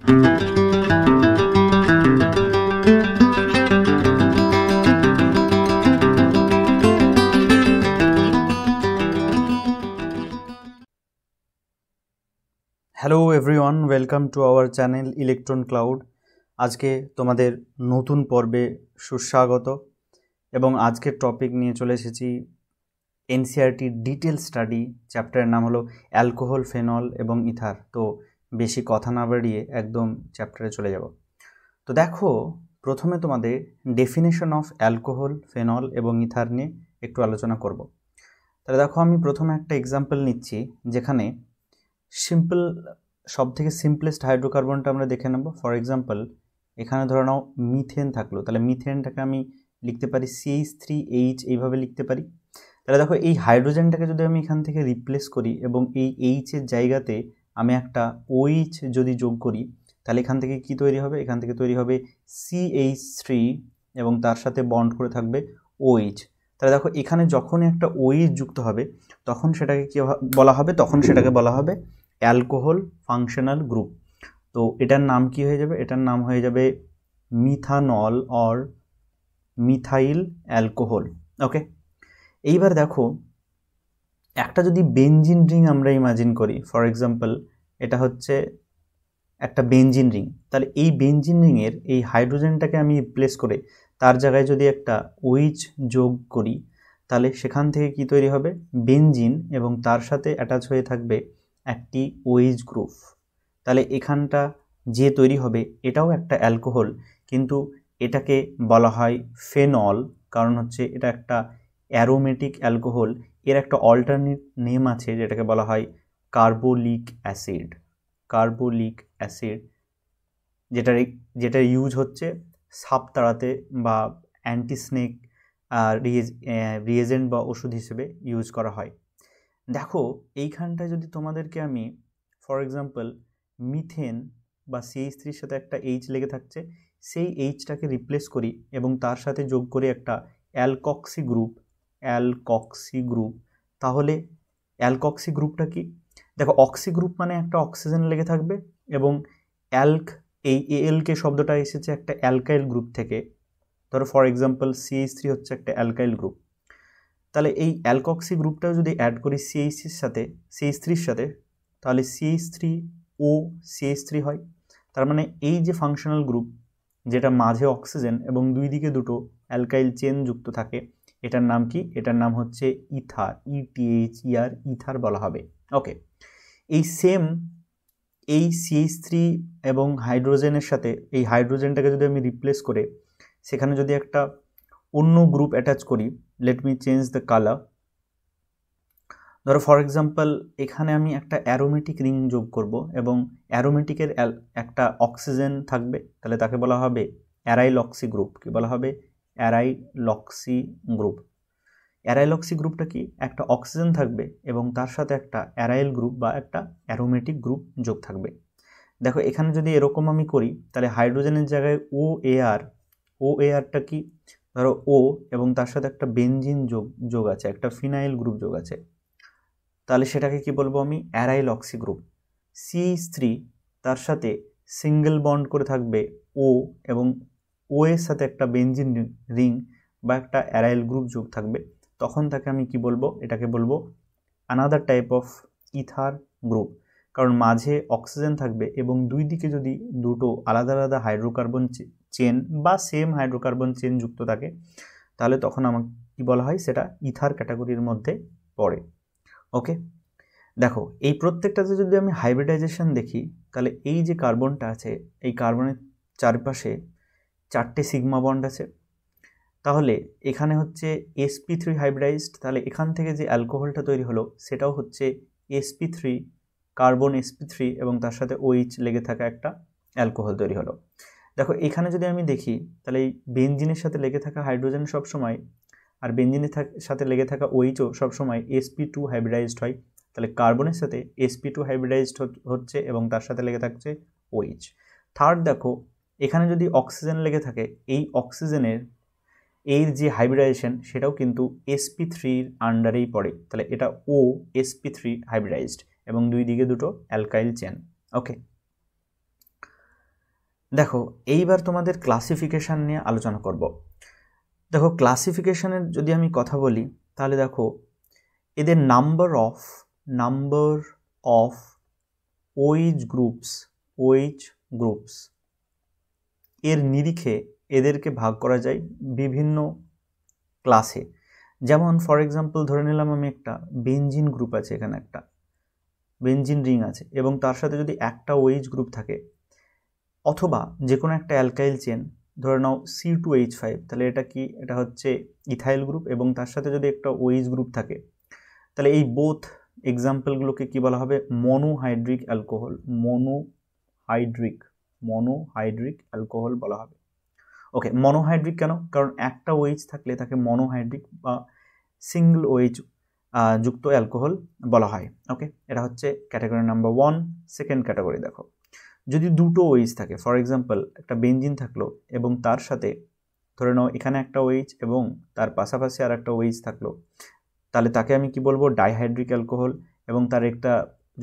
Hello everyone, welcome to our channel electron cloud. আজকে তোমাদের নতুন পর্বে সুস্বাগত এবং আজকের টপিক নিয়ে চলে এসেছি এনসিইআরটি ডিটেল স্টাডি। চ্যাপ্টারের নাম হলো অ্যালকোহল, ফেনল এবং ইথার। তো বেশি কথা না বাড়িয়ে একদম চ্যাপ্টারে চলে যাব। তো দেখো, প্রথমে তোমাদের ডেফিনেশন অফ অ্যালকোহল, ফেনল এবং ইথার নিয়ে একটু আলোচনা করব। তাহলে দেখো, আমি প্রথমে একটা এক্সাম্পল নিচ্ছি যেখানে সিম্পল, সব থেকে সিম্পলেস্ট হাইড্রোকার্বনটা আমরা দেখে নেব। ফর এক্সাম্পল, এখানে ধরে নাও মিথেন থাকলো, তাহলে মিথেনটাকে আমি লিখতে পারি CH3H, এইভাবে লিখতে পারি। তাহলে দেখো, এই হাইড্রোজেনটাকে যদি আমি এখান থেকে রিপ্লেস করি এবং এই এইচের জায়গাতে আমি একটা OH যদি যোগ করি, তাহলে এখান থেকে কি তৈরি হবে? এখান থেকে তৈরি হবে CH3 এবং তার সাথে বন্ড করে থাকবে OH। তাহলে দেখো, এখানে যখনই একটা OH যুক্ত হবে তখন সেটাকে কি বলা হবে? তখন সেটাকে বলা হবে অ্যালকোহল ফাংশনাল গ্রুপ। তো এটার নাম কি হয়ে যাবে? এটার নাম হয়ে যাবে মিথানল অর মিথাইল অ্যালকোহল। ওকে, এইবার দেখো, একটা যদি বেনজিন রিং আমরা ইমাজিন করি, ফর এক্সাম্পল এটা হচ্ছে একটা বেনজিন রিং, তাহলে এই বেনজিন রিংয়ের এই হাইড্রোজেনটাকে আমি রিপ্লেস করে তার জায়গায় যদি একটা OH যোগ করি, তাহলে সেখান থেকে কি তৈরি হবে? বেনজিন, এবং তার সাথে অ্যাটাচ হয়ে থাকবে একটি OH গ্রুপ। তাহলে এখানটা যে তৈরি হবে এটাও একটা অ্যালকোহল, কিন্তু এটাকে বলা হয় ফেনল, কারণ হচ্ছে এটা একটা অ্যারোমেটিক অ্যালকোহল। এর একটা অল্টারনেট নেম আছে যেটাকে বলা হয় কার্বোলিক অ্যাসিড। কার্বোলিক অ্যাসিড, যেটা ইউজ হচ্ছে সাপ তাড়াতে বা অ্যান্টিস্নেক রিয়েজেন্ট বা ওষুধ হিসেবে ইউজ করা হয়। দেখো, এইখানটায় যদি তোমাদেরকে আমি ফর এক্সাম্পল মিথেন বা CH3-র সাথে একটা H লেগে থাকছে, সেই Hটাকে রিপ্লেস করি এবং তার সাথে যোগ করি একটা অ্যালকক্সি গ্রুপ, তাহলে অ্যালকক্সি গ্রুপটা কি? দেখো, অক্সি গ্রুপ মানে একটা অক্সিজেন লেগে থাকবে, এবং এই ALK শব্দটা এসেছে একটা অ্যালকাইল গ্রুপ থেকে। ধরো ফর এক্সাম্পল CH3 হচ্ছে একটা অ্যালকাইল গ্রুপ, তাহলে এই অ্যালকক্সি গ্রুপটাও যদি অ্যাড করি CH3-র সাথে, তাহলে CH3O CH3 হয়। তার মানে এই যে ফাংশনাল গ্রুপ, যেটা মাঝে অক্সিজেন এবং দুই দিকে দুটো অ্যালকাইল চেন যুক্ত থাকে, এটার নাম কি? এটার নাম হচ্ছে ইথার, ETHER, ইথার বলা হবে। ওকে, এই সেম এই CH3 এবং হাইড্রোজেনের সাথে এই হাইড্রোজেনটাকে যদি আমি রিপ্লেস করে সেখানে যদি একটা অন্য গ্রুপ অ্যাটাচ করি, late me change the colour. ধরো ফর এক্সাম্পল, এখানে আমি একটা অ্যারোমেটিক রিং যোগ করব এবং অ্যারোমেটিকের একটা অক্সিজেন থাকবে, তাহলে তাকে বলা হবে অ্যারাইলক্সি গ্রুপ। কি বলা হবে? অ্যারাইলক্সি গ্রুপ। অ্যারাইলক্সি গ্রুপটা কি? একটা অক্সিজেন থাকবে এবং তার সাথে একটা অ্যারাইল গ্রুপ বা একটা অ্যারোমেটিক গ্রুপ যোগ থাকবে। দেখো, এখানে যদি এরকম আমি করি, তাহলে হাইড্রোজেনের জায়গায় OARটা কি? ধরো O এবং তার সাথে একটা বেনজিন যোগ আছে, একটা ফিনাইল গ্রুপ যোগ আছে, তাহলে সেটাকে কি বলবো আমি? অ্যারাইলক্সি গ্রুপ। CH3 তার সাথে সিঙ্গেল বন্ড করে থাকবে O, এবং O এর সাথে একটা বেনজিন রিং বা একটা অ্যারাইল গ্রুপ যোগ থাকবে, তখন তাকে আমি কি বলবো? এটাকে বলবো another type of ether group, কারণ মাঝে অক্সিজেন থাকবে এবং দুই দিকে যদি দুটো আলাদা আলাদা হাইড্রোকার্বন চেন বা সেম হাইড্রোকার্বন চেন যুক্ত থাকে, তাহলে তখন আমাকে কি বলা হয়? সেটা ইথার ক্যাটাগরির মধ্যে পড়ে। ওকে, দেখো, এই প্রত্যেকটাতে যদি আমি হাইব্রিডাইজেশন দেখি, তাহলে এই যে কার্বনটা আছে, এই কার্বনের চারপাশে 4টে সিগমা বন্ড আছে, তাহলে এখানে হচ্ছে sp3 হাইব্রিডাইজড, তাহলে এখান থেকে যে অ্যালকোহলটা তৈরি হলো সেটাও হচ্ছে sp3, কার্বন sp3 এবং তার সাথে OH লেগে থাকা একটা অ্যালকোহল তৈরি হলো। দেখো, এখানে যদি আমি দেখি, তাহলে এই বেনজিনের সাথে লেগে থাকা হাইড্রোজেন সবসময়, আর বেনজিনের সাথে লেগে থাকা OHও সবসময় sp2 হাইব্রিডাইজড হয়, তাহলে কার্বনের সাথে sp2 হাইব্রিডাইজড হচ্ছে এবং তার সাথে লেগে থাকছে OH। থার্ড, দেখো, এখানে যদি অক্সিজেন লেগে থাকে, এই অক্সিজেনের এর যে হাইব্রিডাইজেশন সেটাও কিন্তু sp3-র আন্ডারেই পড়ে, তাহলে এটা O sp3 হাইব্রিডাইজড এবং দুই দিকে দুটো অ্যালকাইল চেন। ওকে, দেখো এইবার তোমাদের ক্লাসিফিকেশান নিয়ে আলোচনা করব। দেখো ক্লাসিফিকেশানের যদি আমি কথা বলি তাহলে দেখো এদের নাম্বার অফ OH গ্রুপস এর নিরিখে এদেরকে ভাগ করা যায় বিভিন্ন ক্লাসে। যেমন ফর এক্সাম্পল ধরে নিলাম আমি একটা বেনজিন গ্রুপ আছে, এখানে একটা বেনজিন রিং আছে এবং তার সাথে যদি একটা OH গ্রুপ থাকে, অথবা যে কোনো একটা অ্যালকাইল চেন, ধরে নাও C2H5, তাহলে এটা কি, এটা হচ্ছে ইথাইল গ্রুপ এবং তার সাথে যদি একটা OH গ্রুপ থাকে, তাহলে এই বোথ এক্সাম্পলগুলোকে কি বলা হবে, মনোহাইড্রিক অ্যালকোহল, মনোহাইড্রিক অ্যালকোহল বলা হবে। ওকে, মনোহাইড্রিক কেন? কারণ একটা OH থাকলে তাকে মনোহাইড্রিক বা সিঙ্গল OH যুক্ত অ্যালকোহল বলা হয়। ওকে, এটা হচ্ছে ক্যাটাগরি নাম্বার 1। সেকেন্ড ক্যাটাগরি দেখো, যদি দুটো OH থাকে, ফর এক্সাম্পল একটা বেনজিন থাকলো এবং তার সাথে ধরে নাও এখানে একটা OH এবং তার পাশাপাশি আর একটা OH থাকলো, তাহলে তাকে আমি কি বলবো, ডাইহাইড্রিক অ্যালকোহল। এবং তার একটা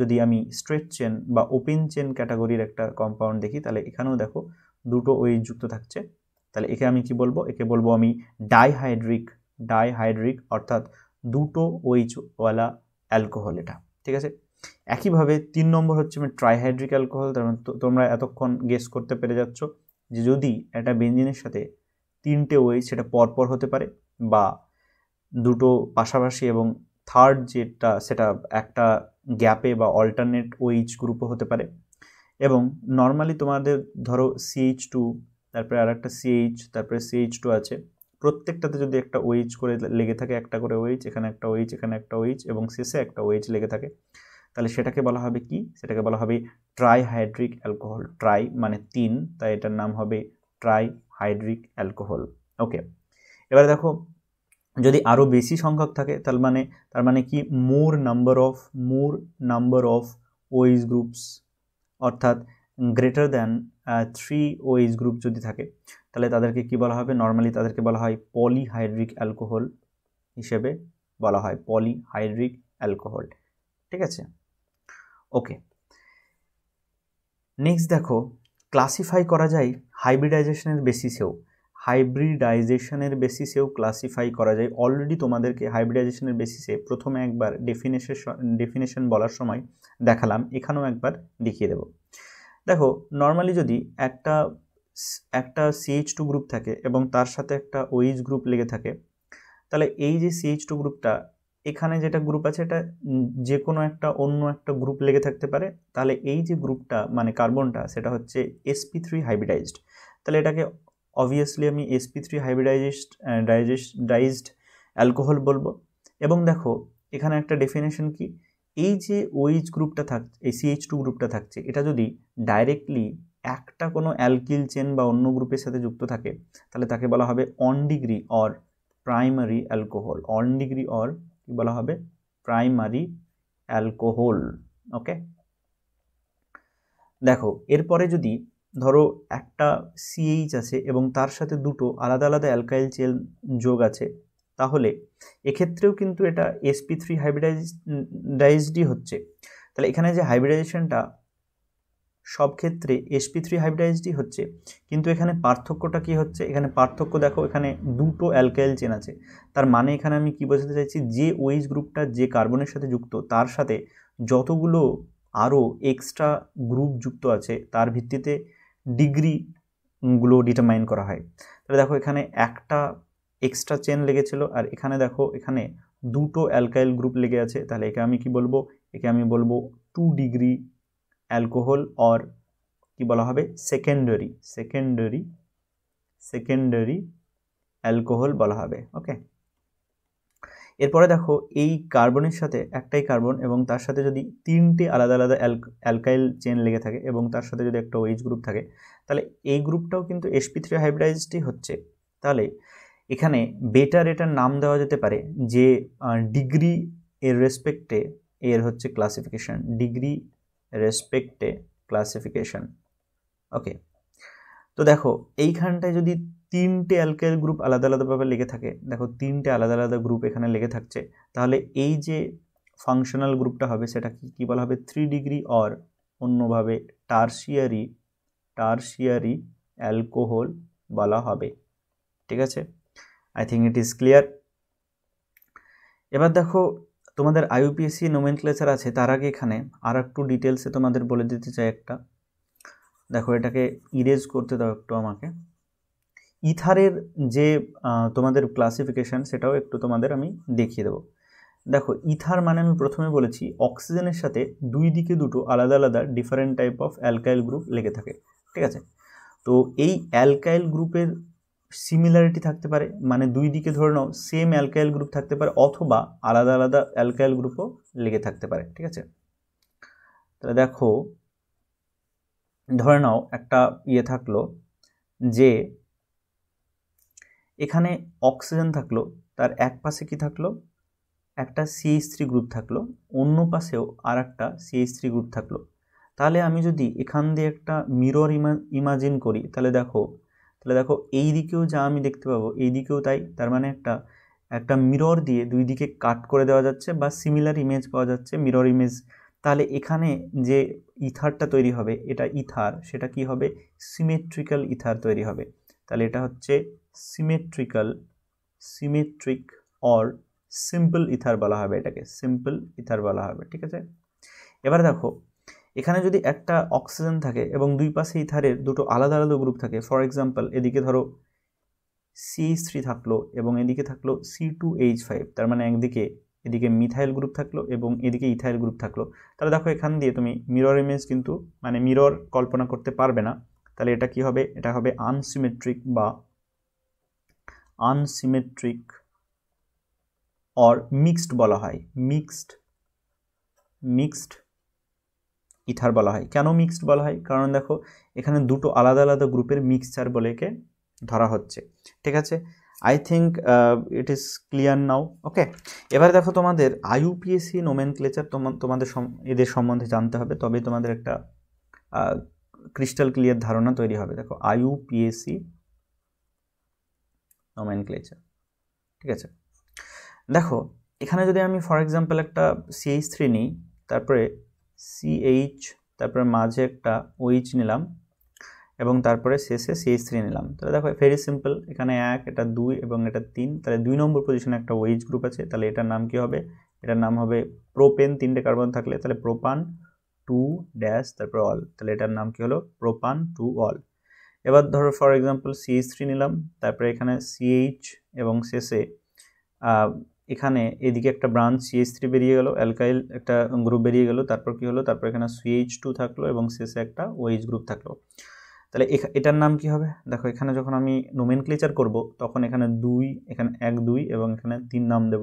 যদি আমি স্ট্রেট চেন বা ওপেন চেন ক্যাটাগরির একটা কম্পাউন্ড দেখি, তাহলে এখানেও দেখো দুটো OH যুক্ত থাকছে, তাহলে একে আমি কি বলবো, একে বলবো আমি ডাইহাইড্রিক, অর্থাৎ দুটো OH ওয়ালা অ্যালকোহল এটা। ঠিক আছে, একইভাবে 3 নম্বর হচ্ছে আমি ট্রাইহাইড্রিক অ্যালকোহল। তার মানে তোমরা এতক্ষণ গেস করতে পেরে যাচ্ছ যে যদি একটা বেনজিনের সাথে 3টে OH সেটা পরপর হতে পারে বা দুটো পাশাপাশি, এবং থার্ড যেটা সেটা একটা গ্যাপে বা অল্টারনেট OH গ্রুপও হতে পারে। এবং নর্মালি তোমাদের ধরো CH2, তারপরে আর একটা CH, তারপরে CH2 আছে, প্রত্যেকটাতে যদি একটা OH করে লেগে থাকে, একটা করে OH, এখানে একটা OH, এখানে একটা OH এবং শেষে একটা OH লেগে থাকে, তাহলে সেটাকে বলা হবে কি, সেটাকে বলা হবে ট্রাইহাইড্রিক অ্যালকোহল। ট্রাই মানে 3, তাই এটার নাম হবে ট্রাইহাইড্রিক অ্যালকোহল। ওকে, এবারে দেখো যদি আরও বেশি সংখ্যক থাকে তার মানে কি, মোর নাম্বার অফ OH গ্রুপস, অর্থাৎ গ্রেটার দ্যান 3 OH গ্রুপ যদি থাকে, তাহলে তাদেরকে কি বলা হবে, নর্মালি তাদেরকে বলা হয় পলিহাইড্রিক অ্যালকোহল হিসেবে বলা হয়, পলিহাইড্রিক অ্যালকোহল। ঠিক আছে, ওকে। নেক্সট দেখো, ক্লাসিফাই করা যায় হাইব্রিডাইজেশনের বেসিসেও ক্লাসিফাই করা যায়। অলরেডি তোমাদেরকে হাইব্রিডাইজেশনের বেসিসে প্রথমে একবার ডেফিনেশন বলার সময় দেখালাম, এখানেও একবার দেখিয়ে দেব। দেখো নর্মালি যদি একটা CH2 গ্রুপ থাকে এবং তার সাথে একটা OH গ্রুপ লেগে থাকে, তাহলে এই যে CH2 গ্রুপটা, এখানে যেটা গ্রুপ আছে এটা যে কোনো একটা অন্য একটা গ্রুপ লেগে থাকতে পারে, তাহলে এই যে গ্রুপটা মানে কার্বনটা, সেটা হচ্ছে sp3 হাইব্রিডাইজড। তাহলে এটাকে অবভিয়াসলি আমি sp3 হাইব্রিডাইজড অ্যালকোহল বলবো। এবং দেখো এখানে একটা ডেফিনেশন কি, এই যে OH গ্রুপটা থাকছে, এই CH2 গ্রুপটা থাকছে, এটা যদি ডাইরেক্টলি একটা কোনো অ্যালকিল চেন বা অন্য গ্রুপের সাথে যুক্ত থাকে, তাহলে তাকে বলা হবে on degree or primary alcohol. On degree or কি বলা হবে, প্রাইমারি অ্যালকোহল। ওকে, দেখো এরপরে যদি ধরো একটা CH আছে এবং তার সাথে দুটো আলাদা আলাদা অ্যালকাইল চেন যোগ আছে, তাহলে এক্ষেত্রেও কিন্তু এটা sp3 হাইব্রিডাইজডই হচ্ছে। তাহলে এখানে যে হাইব্রিডাইজেশনটা সব ক্ষেত্রে sp3 হাইব্রিডাইজডই হচ্ছে, কিন্তু এখানে পার্থক্যটা কি হচ্ছে, এখানে পার্থক্য দেখো, এখানে দুটো অ্যালকাইল চেন আছে, তার মানে এখানে আমি কি বোঝাতে চাইছি, যে OH গ্রুপটা যে কার্বনের সাথে যুক্ত, তার সাথে যতগুলো আরও এক্সট্রা গ্রুপ যুক্ত আছে তার ভিত্তিতে ডিগ্রিগুলো ডিটারমাইন করা হয়। তাহলে দেখো এখানে একটা এক্সট্রা চেন লেগেছিল আর এখানে দেখো এখানে দুটো অ্যালকাইল গ্রুপ লেগে আছে, তাহলে একে আমি কি বলবো, একে আমি বলবো 2 ডিগ্রি অ্যালকোহল, অর কি বলা হবে, সেকেন্ডারি অ্যালকোহল বলা হবে। ওকে, এরপরে দেখো এই কার্বনের সাথে একটাই কার্বন এবং তার সাথে যদি 3টে আলাদা আলাদা অ্যালকাইল চেন লেগে থাকে এবং তার সাথে যদি একটা OH গ্রুপ থাকে, তাহলে এই গ্রুপটাও কিন্তু sp3 হাইব্রিডাইজডই হচ্ছে। তাহলে এখানে বেটার এটার নাম দেওয়া যেতে পারে যে ডিগ্রি এর রেসপেক্টে এর হচ্ছে ক্লাসিফিকেশন, ডিগ্রি রেসপেক্টে ক্লাসিফিকেশন। ওকে, তো দেখো এইখানটায় যদি 3টে অ্যালকাইল গ্রুপ আলাদা আলাদাভাবে লেগে থাকে, দেখো 3টে আলাদা আলাদা গ্রুপ এখানে লেগে থাকছে, তাহলে এই যে ফাংশনাল গ্রুপটা হবে সেটা কি বলা হবে, 3 ডিগ্রি, অর অন্যভাবে টারশিয়ারি অ্যালকোহল বলা হবে। ঠিক আছে, I think it is clear. এবার দেখো তোমাদের আইইউপিএসসি নোমেনক্লেচার আছে, তার আগে এখানে আর একটু ডিটেলসে তোমাদের বলে দিতে চাই একটা। দেখো এটাকে ইরেজ করতে দাও একটু আমাকে। ইথারের যে তোমাদের ক্লাসিফিকেশান সেটাও একটু তোমাদের আমি দেখিয়ে দেবো। দেখো ইথার মানে আমি প্রথমে বলেছি অক্সিজেনের সাথে দুই দিকে দুটো আলাদা আলাদা different type of alkyl group লেগে থাকে। ঠিক আছে, তো এই অ্যালকাইল গ্রুপের সিমিলারিটি থাকতে পারে, মানে দুই দিকে ধরে নাও সেম অ্যালকাইল গ্রুপ থাকতে পারে, অথবা আলাদা আলাদা অ্যালকাইল গ্রুপও লেগে থাকতে পারে। ঠিক আছে, তাহলে দেখো ধরে নাও একটা থাকলো যে এখানে অক্সিজেন থাকলো, তার এক পাশে কি থাকলো, একটা CH3 গ্রুপ থাকলো, অন্য পাশেও আর একটা CH3 গ্রুপ থাকলো। তাহলে আমি যদি এখান দিয়ে একটা মিরর ইমাজিন করি, তাহলে দেখো এই দিকেও যা আমি দেখতে পাবো এই দিকেও তাই। তার মানে একটা মিরর দিয়ে দুই দিকে কাট করে দেওয়া যাচ্ছে বা সিমিলার ইমেজ পাওয়া যাচ্ছে, মিরর ইমেজ। তাহলে এখানে যে ইথারটা তৈরি হবে, এটা ইথার, সেটা কি হবে, সিমেট্রিক্যাল ইথার তৈরি হবে। তাহলে এটা হচ্ছে সিমেট্রিক অর সিম্পল ইথার বলা হবে, এটাকে সিম্পল ইথার বলা হবে। ঠিক আছে, এবার দেখো এখানে যদি একটা অক্সিজেন থাকে এবং দুই পাশে ইথারের দুটো আলাদা আলাদা গ্রুপ থাকে, ফর এক্সাম্পল এদিকে ধরো CH3 থাকলো এবং এদিকে থাকলো C2H5, তার মানে এদিকে মিথাইল গ্রুপ থাকলো এবং এদিকে ইথাইল গ্রুপ থাকলো। তাহলে দেখো এখান দিয়ে তুমি মিরর ইমেজ কিন্তু মানে মিরর কল্পনা করতে পারবে না। তাহলে এটা কি হবে, এটা হবে আনসিমেট্রিক অর মিক্সড বলা হয়, মিক্সড ইথার বলা হয়। কেন মিক্সড বলা হয়, কারণ দেখো এখানে দুটো আলাদা আলাদা গ্রুপের মিক্সচার বলে একে ধরা হচ্ছে। ঠিক আছে, I think it is clear now. Okay, এবার দেখো তোমাদের আইইউপিএসসি নোমেনক্লেচার তোমাদের এদের সম্বন্ধে জানতে হবে, তবে তোমাদের একটা ক্রিস্টাল ক্লিয়ার ধারণা তৈরি হবে। দেখো আইইউপিএসসি নোমেনক্লেচার, ঠিক আছে, দেখো এখানে যদি আমি ফর এক্সাম্পল একটা CH3 নিই, তারপরে CH, তারপরে মাঝে একটা OH নিলাম এবং তারপরে শেষে CH3 নিলাম। তাহলে দেখো ভেরি সিম্পল, এখানে 1, এটা 2 এবং এটা 3, তাহলে 2 নম্বর পজিশনে একটা OH গ্রুপ আছে। তাহলে এটার নাম কি হবে, এটার নাম হবে প্রোপেন। 3টে কার্বন থাকলে তাহলে প্রোপান 2 ড্যাশ তারপরে অল, তাহলে এটার নাম কি হলো, প্রোপান 2 অল। এবার ধরো ফর এক্সাম্পল CH3 নিলাম, তারপরে এখানে CH এবং শেষে এখানে এদিকে একটা ব্রাঞ্চ CH3 বেরিয়ে গেল, অ্যালকাইল একটা গ্রুপ বেরিয়ে গেল, তারপর কি হলো, তারপর এখানে CH2 থাকলো এবং শেষে একটা OH গ্রুপ থাকলো। তাহলে এটার নাম কি হবে, দেখো এখানে যখন আমি নোমেনক্লেচার করব তখন এখানে 2, এখানে 1 2 এবং এখানে 3 নাম দেব।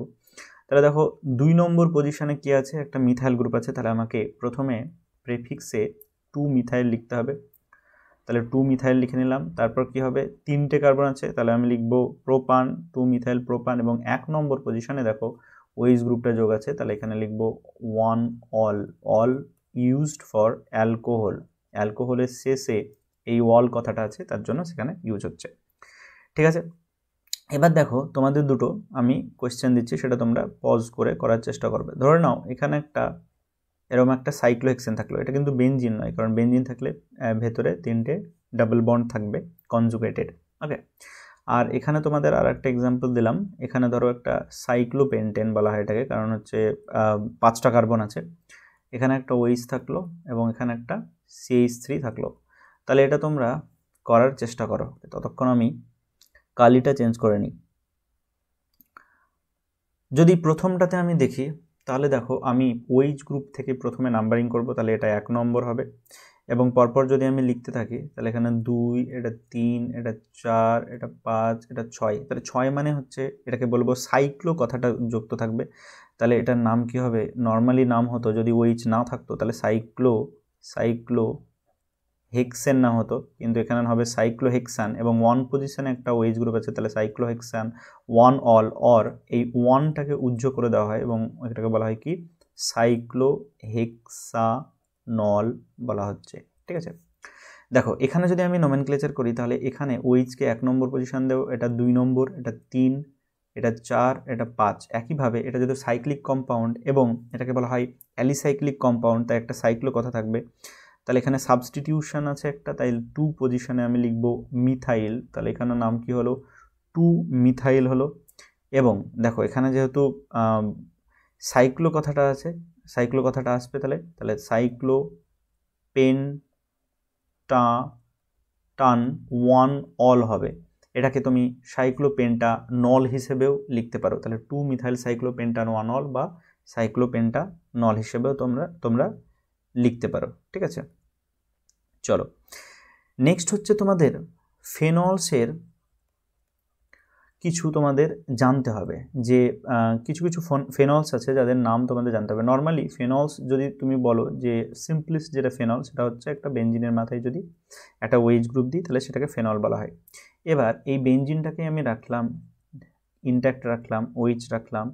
তাহলে দেখো 2 নম্বর পজিশনে কি আছে, একটা মিথাইল গ্রুপ আছে। তাহলে আমাকে প্রথমে প্রেফিক্সে 2 মিথাইল লিখতে হবে। তাহলে 2 মিথাইল লিখে নিলাম। তারপর কি হবে, 3টে কার্বন আছে, তাহলে আমি লিখব প্রোপান 2 মিথাইল প্রোপান, এবং 1 নম্বর পজিশনে দেখো OH গ্রুপটা যোগ আছে। তাহলে এখানে লিখব 1 অল ইউজড ফর অ্যালকোহল। অ্যালকোহলের শেষে এই অল কথাটা আছে, তার জন্য সেখানে ইউজ হচ্ছে। ঠিক আছে, এবার দেখো তোমাদের দুটো আমি কোয়েশ্চেন দিচ্ছি, সেটা তোমরা পজ করে করার চেষ্টা করবে। ধরে নাও এখানে এরকম একটা সাইক্লোহেক্সেন থাকলো, এটা কিন্তু বেনজিন নয়, কারণ বেনজিন থাকলে ভেতরে 3টে ডাবল বন্ড থাকবে কনজুগেটেড। ওকে, আর এখানে তোমাদের আর একটা এক্সাম্পল দিলাম, এখানে ধরো একটা সাইক্লোপেন্টেন বলা হয় এটাকে, কারণ হচ্ছে 5টা কার্বন আছে। এখানে একটা OH থাকলো এবং এখানে একটা CH3 থাকলো। তাহলে এটা তোমরা করার চেষ্টা করো, ততক্ষণ আমি কালিটা চেঞ্জ করে নিই। যদি প্রথমটাতে আমি দেখি, তাহলে দেখো আমি OH গ্রুপ থেকে প্রথমে নাম্বারিং করব, তাহলে এটা 1 নম্বর হবে। এবং পরপর যদি আমি লিখতে থাকি, তাহলে এখানে 2, এটা 3, এটা 4, এটা 5, এটা 6। তাহলে 6 মানে হচ্ছে এটাকে বলবো সাইক্লো কথাটা যুক্ত থাকবে। তাহলে এটার নাম কি হবে, নর্মালি নাম হতো যদি OH না থাকতো তাহলে সাইক্লো হেক্সেন না হতো, কিন্তু এখানে হবে সাইক্লোহেক্সান, এবং 1 পজিশনে একটা OH গ্রুপ আছে, তাহলে সাইক্লোহেক্সান 1 অল, অর এই 1টাকে উজ্জ করে দেওয়া হয় এবং এটাকে বলা হয় কি, সাইক্লোহেক্সানল বলা হচ্ছে। ঠিক আছে, দেখো এখানে যদি আমি নোমেনক্লেচার করি, তাহলে এখানে OH-কে 1 নম্বর পজিশন দেবো, এটা 2 নম্বর, এটা 3, এটা 4, এটা 5। একইভাবে এটা যদি সাইক্লিক কম্পাউন্ড এবং এটাকে বলা হয় অ্যালিসাইক্লিক কম্পাউন্ড, তাই একটা সাইক্লো কথা থাকবে। তাহলে এখানে সাবস্টিটিউশন আছে একটা, তাই 2 পজিশনে আমি লিখব মিথাইল, তাহলে এখানে নাম কি হলো 2 মিথাইল হলো। এবং দেখো এখানে যেহেতু সাইক্লো কথাটা আছে, সাইক্লো কথাটা আসবে, তাহলে সাইক্লো পেন্টাটান 1 অল হবে, এটাকে তুমি সাইক্লোপেন্টানল হিসেবেও লিখতে পারো। তাহলে 2 মিথাইল সাইক্লোপেন্টানল বা সাইক্লোপেন্টানল হিসেবেও তোমরা লিখতে পারো, ঠিক আছে। চলো নেক্সট হচ্ছে তোমাদের ফেনলসের কিছু তোমাদের জানতে হবে, যে কিছু কিছু ফেনলস আছে যাদের নাম তোমাদের জানতে হবে। নর্মালি ফেনলস যদি তুমি বলো যে সিম্পলেস্ট যেটা ফেনল, সেটা হচ্ছে একটা বেঞ্জিনের মাথায় যদি একটা ওয়েজ গ্রুপ দিই তাহলে সেটাকে ফেনল বলা হয়। এবার এই বেঞ্জিনটাকে আমি রাখলাম ইনট্যাক্ট, রাখলাম ওইচ রাখলাম,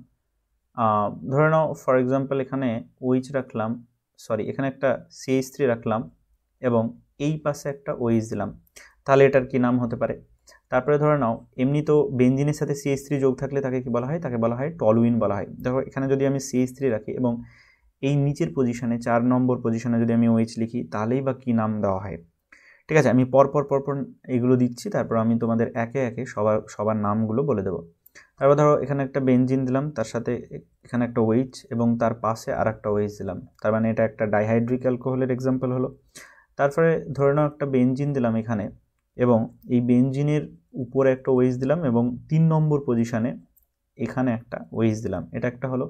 ধরে নাও ফর এক্সাম্পল এখানে ওইচ রাখলাম, সরি এখানে একটা CH3 রাখলাম এবং এই পাশে একটা ওইচ দিলাম, তাহলে এটার কি নাম হতে পারে। তারপরে ধরে নাও এমনি তো বেঞ্জিনের সাথে CH3 যোগ থাকলে তাকে কি বলা হয়, তাকে বলা হয় টলুইন বলা হয়। দেখো এখানে যদি আমি CH3 রাখি এবং এই নিচের পজিশনে 4 নম্বর পজিশনে যদি আমি ওইচ লিখি তাহলেই বা কী নাম দেওয়া হয়, ঠিক আছে। আমি পরপর এগুলো দিচ্ছি, তারপর আমি তোমাদের একে একে সবার নামগুলো বলে দেবো। তারপর ধরো এখানে একটা বেঞ্জিন দিলাম, তার সাথে এখানে একটা ওইচ এবং তার পাশে আর একটা ওইচ দিলাম, তার মানে এটা একটা ডাইহাইড্রিক অ্যালকোহলের এক্সাম্পল হলো। তারপরে ধরে নাও একটা বেঞ্জিন দিলাম এখানে এবং এই বেঞ্জিনের উপরে একটা ওয়েজ দিলাম এবং 3 নম্বর পজিশনে এখানে একটা ওয়েজ দিলাম, এটা একটা হলো।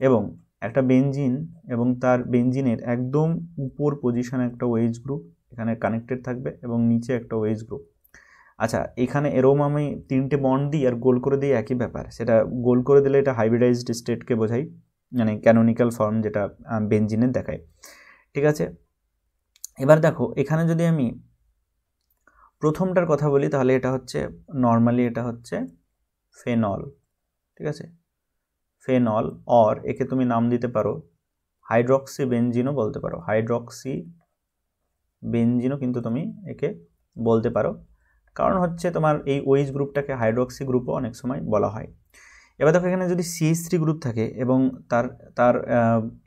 এবং একটা বেঞ্জিন এবং তার বেঞ্জিনের একদম উপর পজিশনে একটা ওয়েজ গ্রুপ এখানে কানেক্টেড থাকবে এবং নিচে একটা ওয়েজ গ্রুপ। আচ্ছা এখানে এরকম আমি 3টে বন্ড দিই আর গোল করে দিই, একই ব্যাপার। সেটা গোল করে দিলে এটা হাইব্রিডাইজড স্টেটকে বোঝাই, মানে ক্যানোনিক্যাল ফর্ম যেটা বেঞ্জিনের দেখায়, ঠিক আছে। এবার দেখো এখানে যদি আমি প্রথমটার কথা বলি তাহলে এটা হচ্ছে নর্মালি এটা হচ্ছে ফেনল, ঠিক আছে, ফেনল। অর একে তুমি নাম দিতে পারো হাইড্রক্সি বেঞ্জিনও বলতে পারো, হাইড্রক্সি বেঞ্জিনও কিন্তু তুমি একে বলতে পারো, কারণ হচ্ছে তোমার এই ওইচ গ্রুপটাকে হাইড্রক্সি গ্রুপও অনেক সময় বলা হয়। এবার দেখো এখানে যদি CH3 গ্রুপ থাকে এবং তার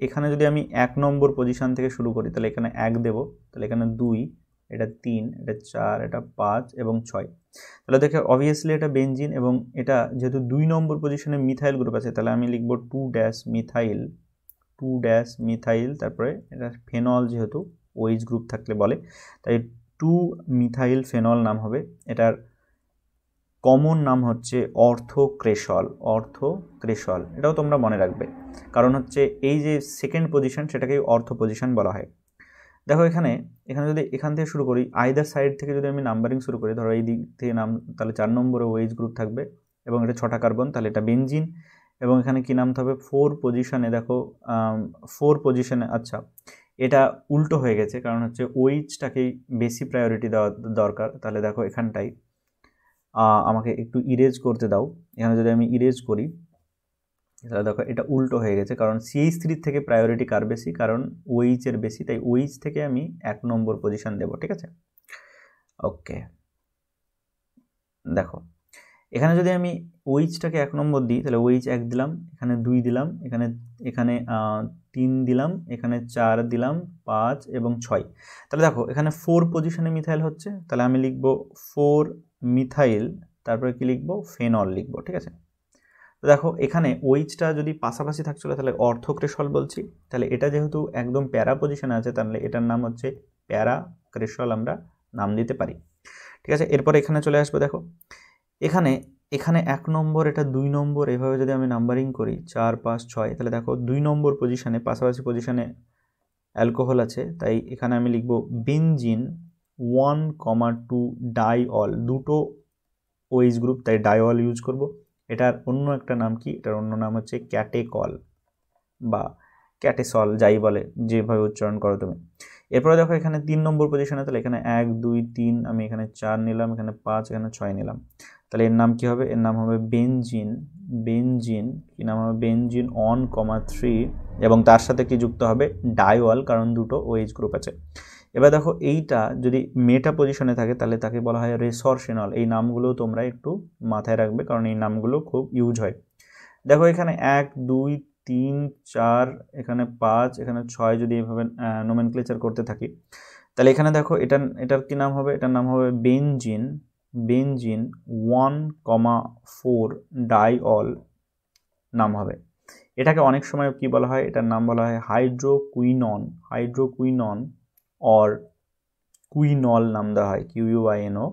এখানে যদি আমি 1 নম্বর পজিশন থেকে শুরু করি তাহলে এখানে 1 দেব, তাহলে এখানে 2, এটা 3, এটা 4, এটা 5 এবং 6। তাহলে দেখো অবভিয়াসলি এটা বেঞ্জিন এবং এটা যেহেতু 2 নম্বর পজিশনে মিথাইল গ্রুপ আছে তাহলে আমি লিখব 2-মিথাইল, তারপরে এটা ফেনল যেহেতু ওইচ গ্রুপ থাকলে বলে, তাই 2 মিথাইল ফেনল নাম হবে। এটার কমন নাম হচ্ছে অর্থোক্রেসল, এটাও তোমরা মনে রাখবে, কারণ হচ্ছে এই যে সেকেন্ড পজিশন সেটাকেই অর্থ পজিশন বলা হয়। দেখো এখানে যদি এখান থেকে শুরু করি, আইদার সাইড থেকে যদি আমি নাম্বারিং শুরু করি, ধরো এই দিক থেকে নাম, তাহলে 4 নম্বরে ওয়েজ গ্রুপ থাকবে এবং এটা 6টা কার্বন, তাহলে এটা বেঞ্জিন। এবং এখানে কি নামতে হবে 4 পজিশনে, দেখো 4 পজিশনে, আচ্ছা এটা উল্টো হয়ে গেছে, কারণ হচ্ছে ওইচটাকেই বেশি প্রায়োরিটি দেওয়া দরকার। তাহলে দেখো এখানটাই আমাকে একটু ইরেজ করতে দাও, এখানে যদি আমি ইরেজ করি তাহলে দেখো এটা উল্টো হয়ে গেছে, কারণ CH3 থেকে প্রায়োরিটি কার বেশি, কারণ OH এর বেশি, তাই OH থেকে আমি 1 নম্বর পজিশন দেব, ঠিক আছে। ওকে দেখো এখানে যদি আমি OH-টাকে 1 নম্বর দিই তাহলে OH 1 দিলাম, এখানে 2 দিলাম, এখানে 3 দিলাম, এখানে 4 দিলাম, 5 এবং 6। তাহলে দেখো এখানে 4 পজিশনে মিথাইল হচ্ছে, তাহলে আমি লিখব 4 মিথাইল, তারপরে কি লিখব ফেনল লিখব, ঠিক আছে। তো দেখো এখানে ওইচটা যদি পাশাপাশি থাকছিল তাহলে অর্থোক্রেসল বলছি, তাহলে এটা যেহেতু একদম প্যারা পজিশনে আছে তাহলে এটার নাম হচ্ছে প্যারাক্রেসল আমরা নাম দিতে পারি, ঠিক আছে। এরপর এখানে চলে আসবো, দেখো এখানে 1 নম্বর, এটা 2 নম্বর, এভাবে যদি আমি নাম্বারিং করি 4, 5, 6, তাহলে দেখো 2 নম্বর পজিশনে পাশাপাশি পজিশনে অ্যালকোহল আছে, তাই এখানে আমি লিখব বেঞ্জিন 1,2 ডাইঅল, দুটো ওইচ গ্রুপ তাই ডাইঅল ইউজ করব। এটার অন্য একটা নাম কি, এটার অন্য নাম হচ্ছে ক্যাটেকল বা ক্যাটেসল, যাই বলে যেভাবে উচ্চারণ করো তুমি। এরপরে দেখো এখানে 3 নম্বর পজিশনে, তাহলে এখানে 1, 2, 3, আমি এখানে 4 নিলাম, এখানে 5, এখানে 6 নিলাম, তাহলে এর নাম কি হবে, এর নাম হবে বেঞ্জিন কি নাম হবে বেঞ্জিন 1,3 এবং তার সাথে কি যুক্ত হবে ডাইওয়াল, কারণ দুটো ওএইচ গ্রুপ আছে। এবার দেখো এইটা যদি মেটা পজিশনে থাকে তাহলে তাকে বলা হয় রেসরসিনল। এই নামগুলো তোমরা একটু মাথায় রাখবে কারণ এই নামগুলো খুব ইউজ হয়। দেখো এখানে 1, 2, 3 4 এখানে 5 এখানে 6 যদি এভাবে নোমেনক্লেচার করতে থাকি, তাহলে এখানে দেখো এটার কি নাম হবে? এটার নাম হবে বেনজিন 1,4 ডাইঅল নাম হবে। এটাকে অনেক সময় কি বলা হয়? এটার নাম বলা হয় হাইড্রোকুইনন অর কুইনল নাম দেওয়া হয়, QUINOL,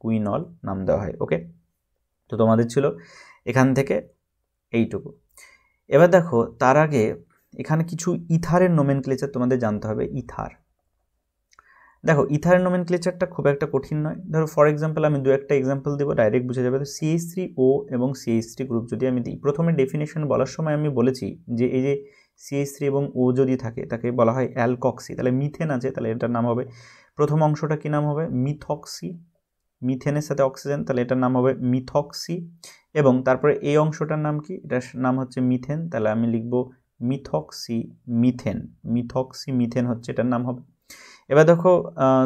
কুইনল নাম দেওয়া হয়। ওকে, তো তোমাদের ছিল এখান থেকে এইটুকু। এবার দেখো তার আগে এখানে কিছু ইথারের নোমেনক্লেচার তোমাদের জানতে হবে। দেখো ইথারের নোমেনক্লেচারটা খুব একটা কঠিন নয়। ধরো ফর এক্সাম্পল আমি দু একটা এক্সাম্পল দেবো, ডাইরেক্ট বুঝে যাবে। তো CH3O এবং CH3 গ্রুপ যদি আমি দিই, প্রথমে ডেফিনেশন বলার সময় আমি বলেছি যে এই যে CH3 এবং O যদি থাকে তাকে বলা হয় অ্যালকক্সি। তাহলে মিথেন আছে, তাহলে এটার নাম হবে, প্রথম অংশটা কি নাম হবে? মিথক্সি। মিথেনের সাথে অক্সিজেন, তাহলে এটার নাম হবে মিথক্সি। এবং তারপরে এই অংশটার নাম কি? এটার নাম হচ্ছে মিথেন, তাহলে আমি লিখবো মিথক্সি মিথেন হচ্ছে এটার নাম হবে। এবার দেখো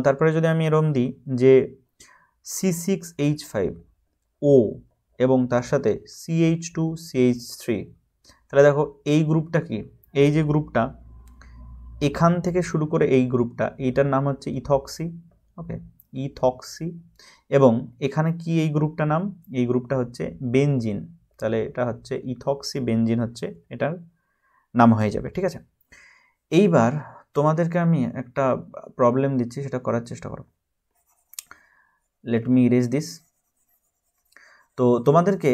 তারপরে যদি আমি এরম দিই যে C6H5O এবং তার সাথে CH2CH3, তাহলে দেখো এই গ্রুপটা কি? এই যে গ্রুপটা এখান থেকে শুরু করে এই গ্রুপটা, এইটার নাম হচ্ছে ইথক্সি। ওকে, ইথক্সি। এবং এখানে কি এই গ্রুপটা নাম? এই গ্রুপটা হচ্ছে বেনজিন, তাহলে এটা হচ্ছে ইথক্সি বেনজিন হচ্ছে এটার নাম হয়ে যাবে। ঠিক আছে, এইবার তোমাদেরকে আমি একটা প্রবলেম দিচ্ছি, সেটা করার চেষ্টা করো। Let me erase this. তো তোমাদেরকে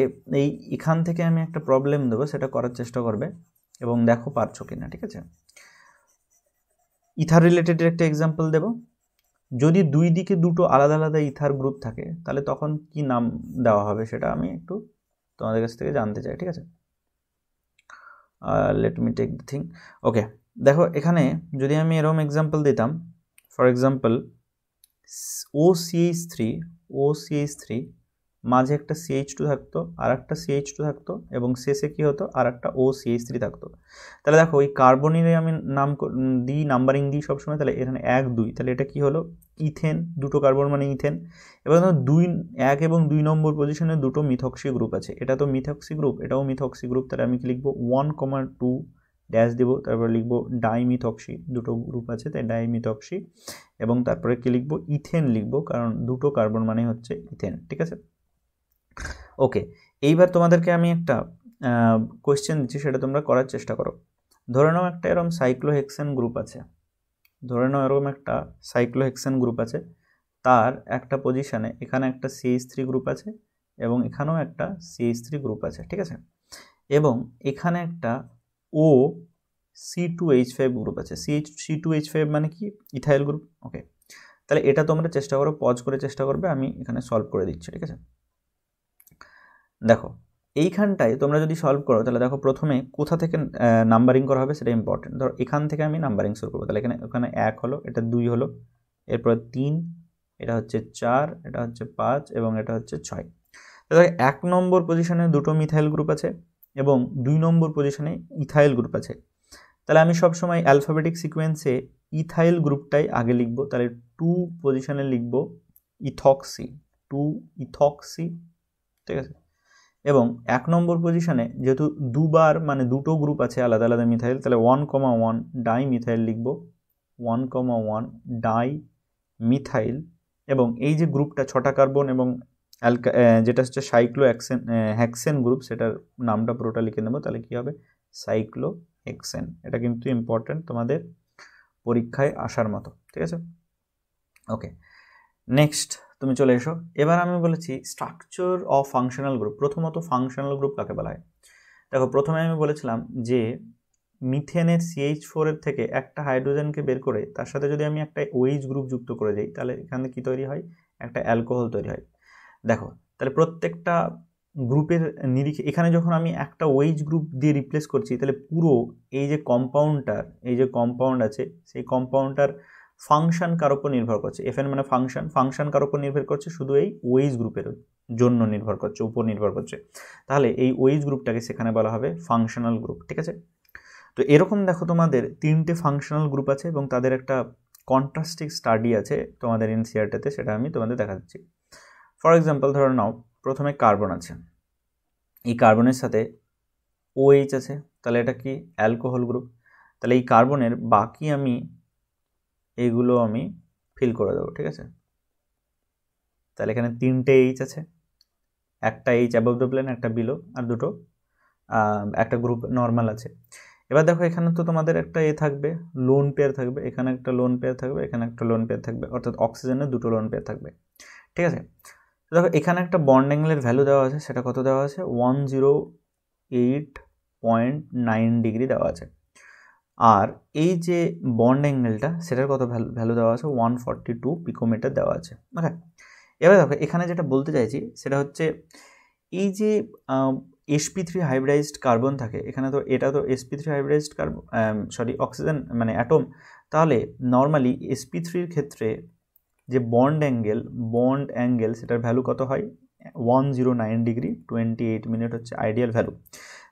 এখান থেকে আমি একটা প্রবলেম দেবো, সেটা করার চেষ্টা করবে এবং দেখো পারছো কিনা। ঠিক আছে, ইথার রিলেটেড একটা এক্সাম্পল দেব। যদি দুই দিকে দুটো আলাদা আলাদা ইথার গ্রুপ থাকে তাহলে তখন কি নাম দেওয়া হবে সেটা আমি একটু তোমাদের কাছ থেকে জানতে চাই। ঠিক আছে, let me take the thing. Okay, দেখো এখানে যদি আমি এরকম এক্সাম্পল দিতাম, ফর এক্সাম্পল OCH3 মাঝে একটা CH2 থাকতো, আর একটা CH2 থাকতো, এবং শেষে কি হতো? আর একটা OCH3 থাকতো। তাহলে দেখো ওই কার্বনের আমি নাম দিই, নাম্বারিং দিই সবসময়। তাহলে এখানে 1 2, তাহলে এটা কি হলো? ইথেন, দুটো কার্বন মানে ইথেন। এবার ধরো 1 এবং 2 নম্বর পজিশনে দুটো মিথক্সি গ্রুপ আছে, এটা তো মিথক্সি গ্রুপ, এটাও মিথক্সি গ্রুপ। তাহলে আমি কি লিখবো? 1,2 ড্যাশ দেবো, তারপর লিখবো ডাইমিথক্সি, দুটো গ্রুপ আছে তাই ডাইমিথক্সি। এবং তারপরে কি লিখবো? ইথেন লিখবো, কারণ দুটো কার্বন মানে হচ্ছে ইথেন। ঠিক আছে, ওকে। এইবার তোমাদেরকে আমি একটা কোয়েশ্চেন দিচ্ছি, সেটা তোমরা করার চেষ্টা করো। ধরে নাও একটা এরকম সাইক্লোহেক্সেন গ্রুপ আছে, তার একটা পজিশনে এখানে একটা CH3 গ্রুপ আছে এবং এখানেও একটা CH3 গ্রুপ আছে। ঠিক আছে, এবং এখানে একটা C2H5 গ্রুপ আছে। C2H5 মানে কি? Ethyl group. ওকে, তাহলে এটা তোমরা চেষ্টা করো, পজ করে চেষ্টা করবে, আমি এখানে সলভ করে দিচ্ছি। ঠিক আছে, দেখো এইখানটায় তোমরা যদি সলভ করো তাহলে দেখো প্রথমে কোথা থেকে নাম্বারিং করা হবে সেটা ইম্পর্টেন্ট। ধরো এখান থেকে আমি নাম্বারিং শুরু করবো, তাহলে ওখানে 1 হলো, এটা 2 হলো, এরপরে 3, এটা হচ্ছে 4, এটা হচ্ছে 5 এবং এটা হচ্ছে 6। তাহলে 1 নম্বর পজিশনে দুটো মিথাইল গ্রুপ আছে এবং 2 নম্বর পজিশনে ইথাইল গ্রুপ আছে। তাহলে আমি সবসময় অ্যালফাবেটিক সিকোয়েন্সে ইথাইল গ্রুপটাই আগে লিখবো। তাহলে 2 পজিশনে লিখবো ইথক্সি, ঠিক আছে। এবং 1 নম্বর পজিশনে যেহেতু দুবার মানে দুটো গ্রুপ আছে আলাদা আলাদা মিথাইল, তাহলে 1,1 ডাই মিথাইল লিখবো, 1,1 ডাই মিথাইল। এবং এই যে গ্রুপটা 6টা কার্বন এবং যেটা হচ্ছে সাইক্লোহেক্সেন গ্রুপ, সেটার নামটা পুরোটা লিখে নেবো, তাহলে কি হবে? সাইক্লোহেক্সেন। এটা কিন্তু ইম্পর্টেন্ট তোমাদের পরীক্ষায় আসার মতো। ঠিক আছে, ওকে, নেক্সট তুমি চলে এসো। এবার আমি বলেছি স্ট্রাকচার অফ ফাংশনাল গ্রুপ। প্রথমত ফাংশনাল গ্রুপ কাকে বলা হয়? দেখো প্রথমে আমি বলেছিলাম যে মিথেনের CH4 এর থেকে একটা হাইড্রোজেনকে বের করে তার সাথে যদি আমি একটা OH গ্রুপ যুক্ত করে দিই, তাহলে এখানে কি তৈরি হয়? একটা অ্যালকোহল তৈরি হয়। দেখো তাহলে প্রত্যেকটা গ্রুপের নিরিখে এখানে যখন আমি একটা OH গ্রুপ দিয়ে রিপ্লেস করছি, তাহলে পুরো এই যে কম্পাউন্ড আছে, সেই কম্পাউন্ডটার ফাংশন কার উপর নির্ভর করছে? FN মানে ফাংশন কার উপর নির্ভর করছে? শুধু এই OH গ্রুপের জন্য নির্ভর করছে, উপর নির্ভর করছে। তাহলে এই OH গ্রুপটাকে সেখানে বলা হবে ফাংশনাল গ্রুপ। ঠিক আছে, তো এরকম দেখো তোমাদের 3টে ফাংশনাল গ্রুপ আছে এবং তাদের একটা কন্ট্রাস্টিং স্টাডি আছে তোমাদের NCERT-তে, সেটা আমি তোমাদের দেখা দিচ্ছি। ফর এক্সাম্পল ধরো নাও প্রথমে কার্বন আছে, এই কার্বনের সাথে OH আছে, তাহলে এটা কি অ্যালকোহল গ্রুপ। তাহলে এই কার্বনের বাকি আমি এইগুলো আমি ফিল করে দেবো, ঠিক আছে। তাহলে এখানে 3টে এইচ আছে, একটা এইচ অ্যাবভ দ্য প্লেন, একটা বিলো, আর দুটো একটা গ্রুপ নর্মাল আছে। এবার দেখো এখানে তো তোমাদের একটা থাকবে, লোন পেয়ার থাকবে, এখানে একটা লোন পেয়ার থাকবে, এখানে একটা লোন পেয়ার থাকবে, অর্থাৎ অক্সিজেনের দুটো লোন পেয়ার থাকবে, ঠিক আছে। দেখো এখানে একটা বন্ড অ্যাঙ্গেলের ভ্যালু দেওয়া আছে, সেটা কত দেওয়া আছে, 108.9 ডিগ্রি দেওয়া আছে। আর এই যে বন্ড অ্যাঙ্গেলটা সেটার কত ভ্যালু দেওয়া আছে, 142 পিকোমিটার দেওয়া আছে। ওকে, এবার দেখো এখানে যেটা বলতে চাইছি সেটা হচ্ছে এই যে sp3 হাইব্রিডাইজড কার্বন থাকে এখানে, তো এটা তো sp3 hybridised carbon, sorry oxygen মানে অ্যাটম। তাহলে নর্মালি sp3-র ক্ষেত্রে যে বন্ড অ্যাঙ্গেল সেটার ভ্যালু কত হয়, 109 ডিগ্রি 28 মিনিট হচ্ছে আইডিয়াল ভ্যালু।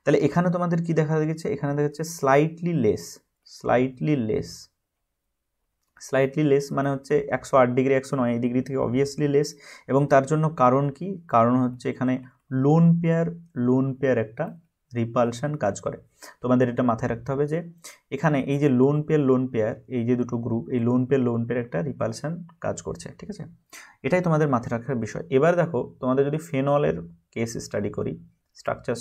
তাহলে এখানে তোমাদের কি দেখা গেছে, এখানে দেখা যাচ্ছে স্লাইটলি লেস মানে হচ্ছে 108 ডিগ্রি 109 ডিগ্রি থেকে অবভিয়াসলি লেস। এবং তার জন্য কারণ কি, কারণ হচ্ছে এখানে লোন পেয়ার একটা রিপালশন কাজ করে। তোমাদের এটা মাথায় রাখতে হবে যে এখানে এই যে লোন পেয়ার এই যে দুটো গ্রুপ, এই লোন পেয়ার একটা রিপালশন কাজ করছে, ঠিক আছে। এটাই তোমাদের মাথায় রাখার বিষয়। এবার দেখো তোমাদের যদি ফেনলের কেস স্ট্রাকচার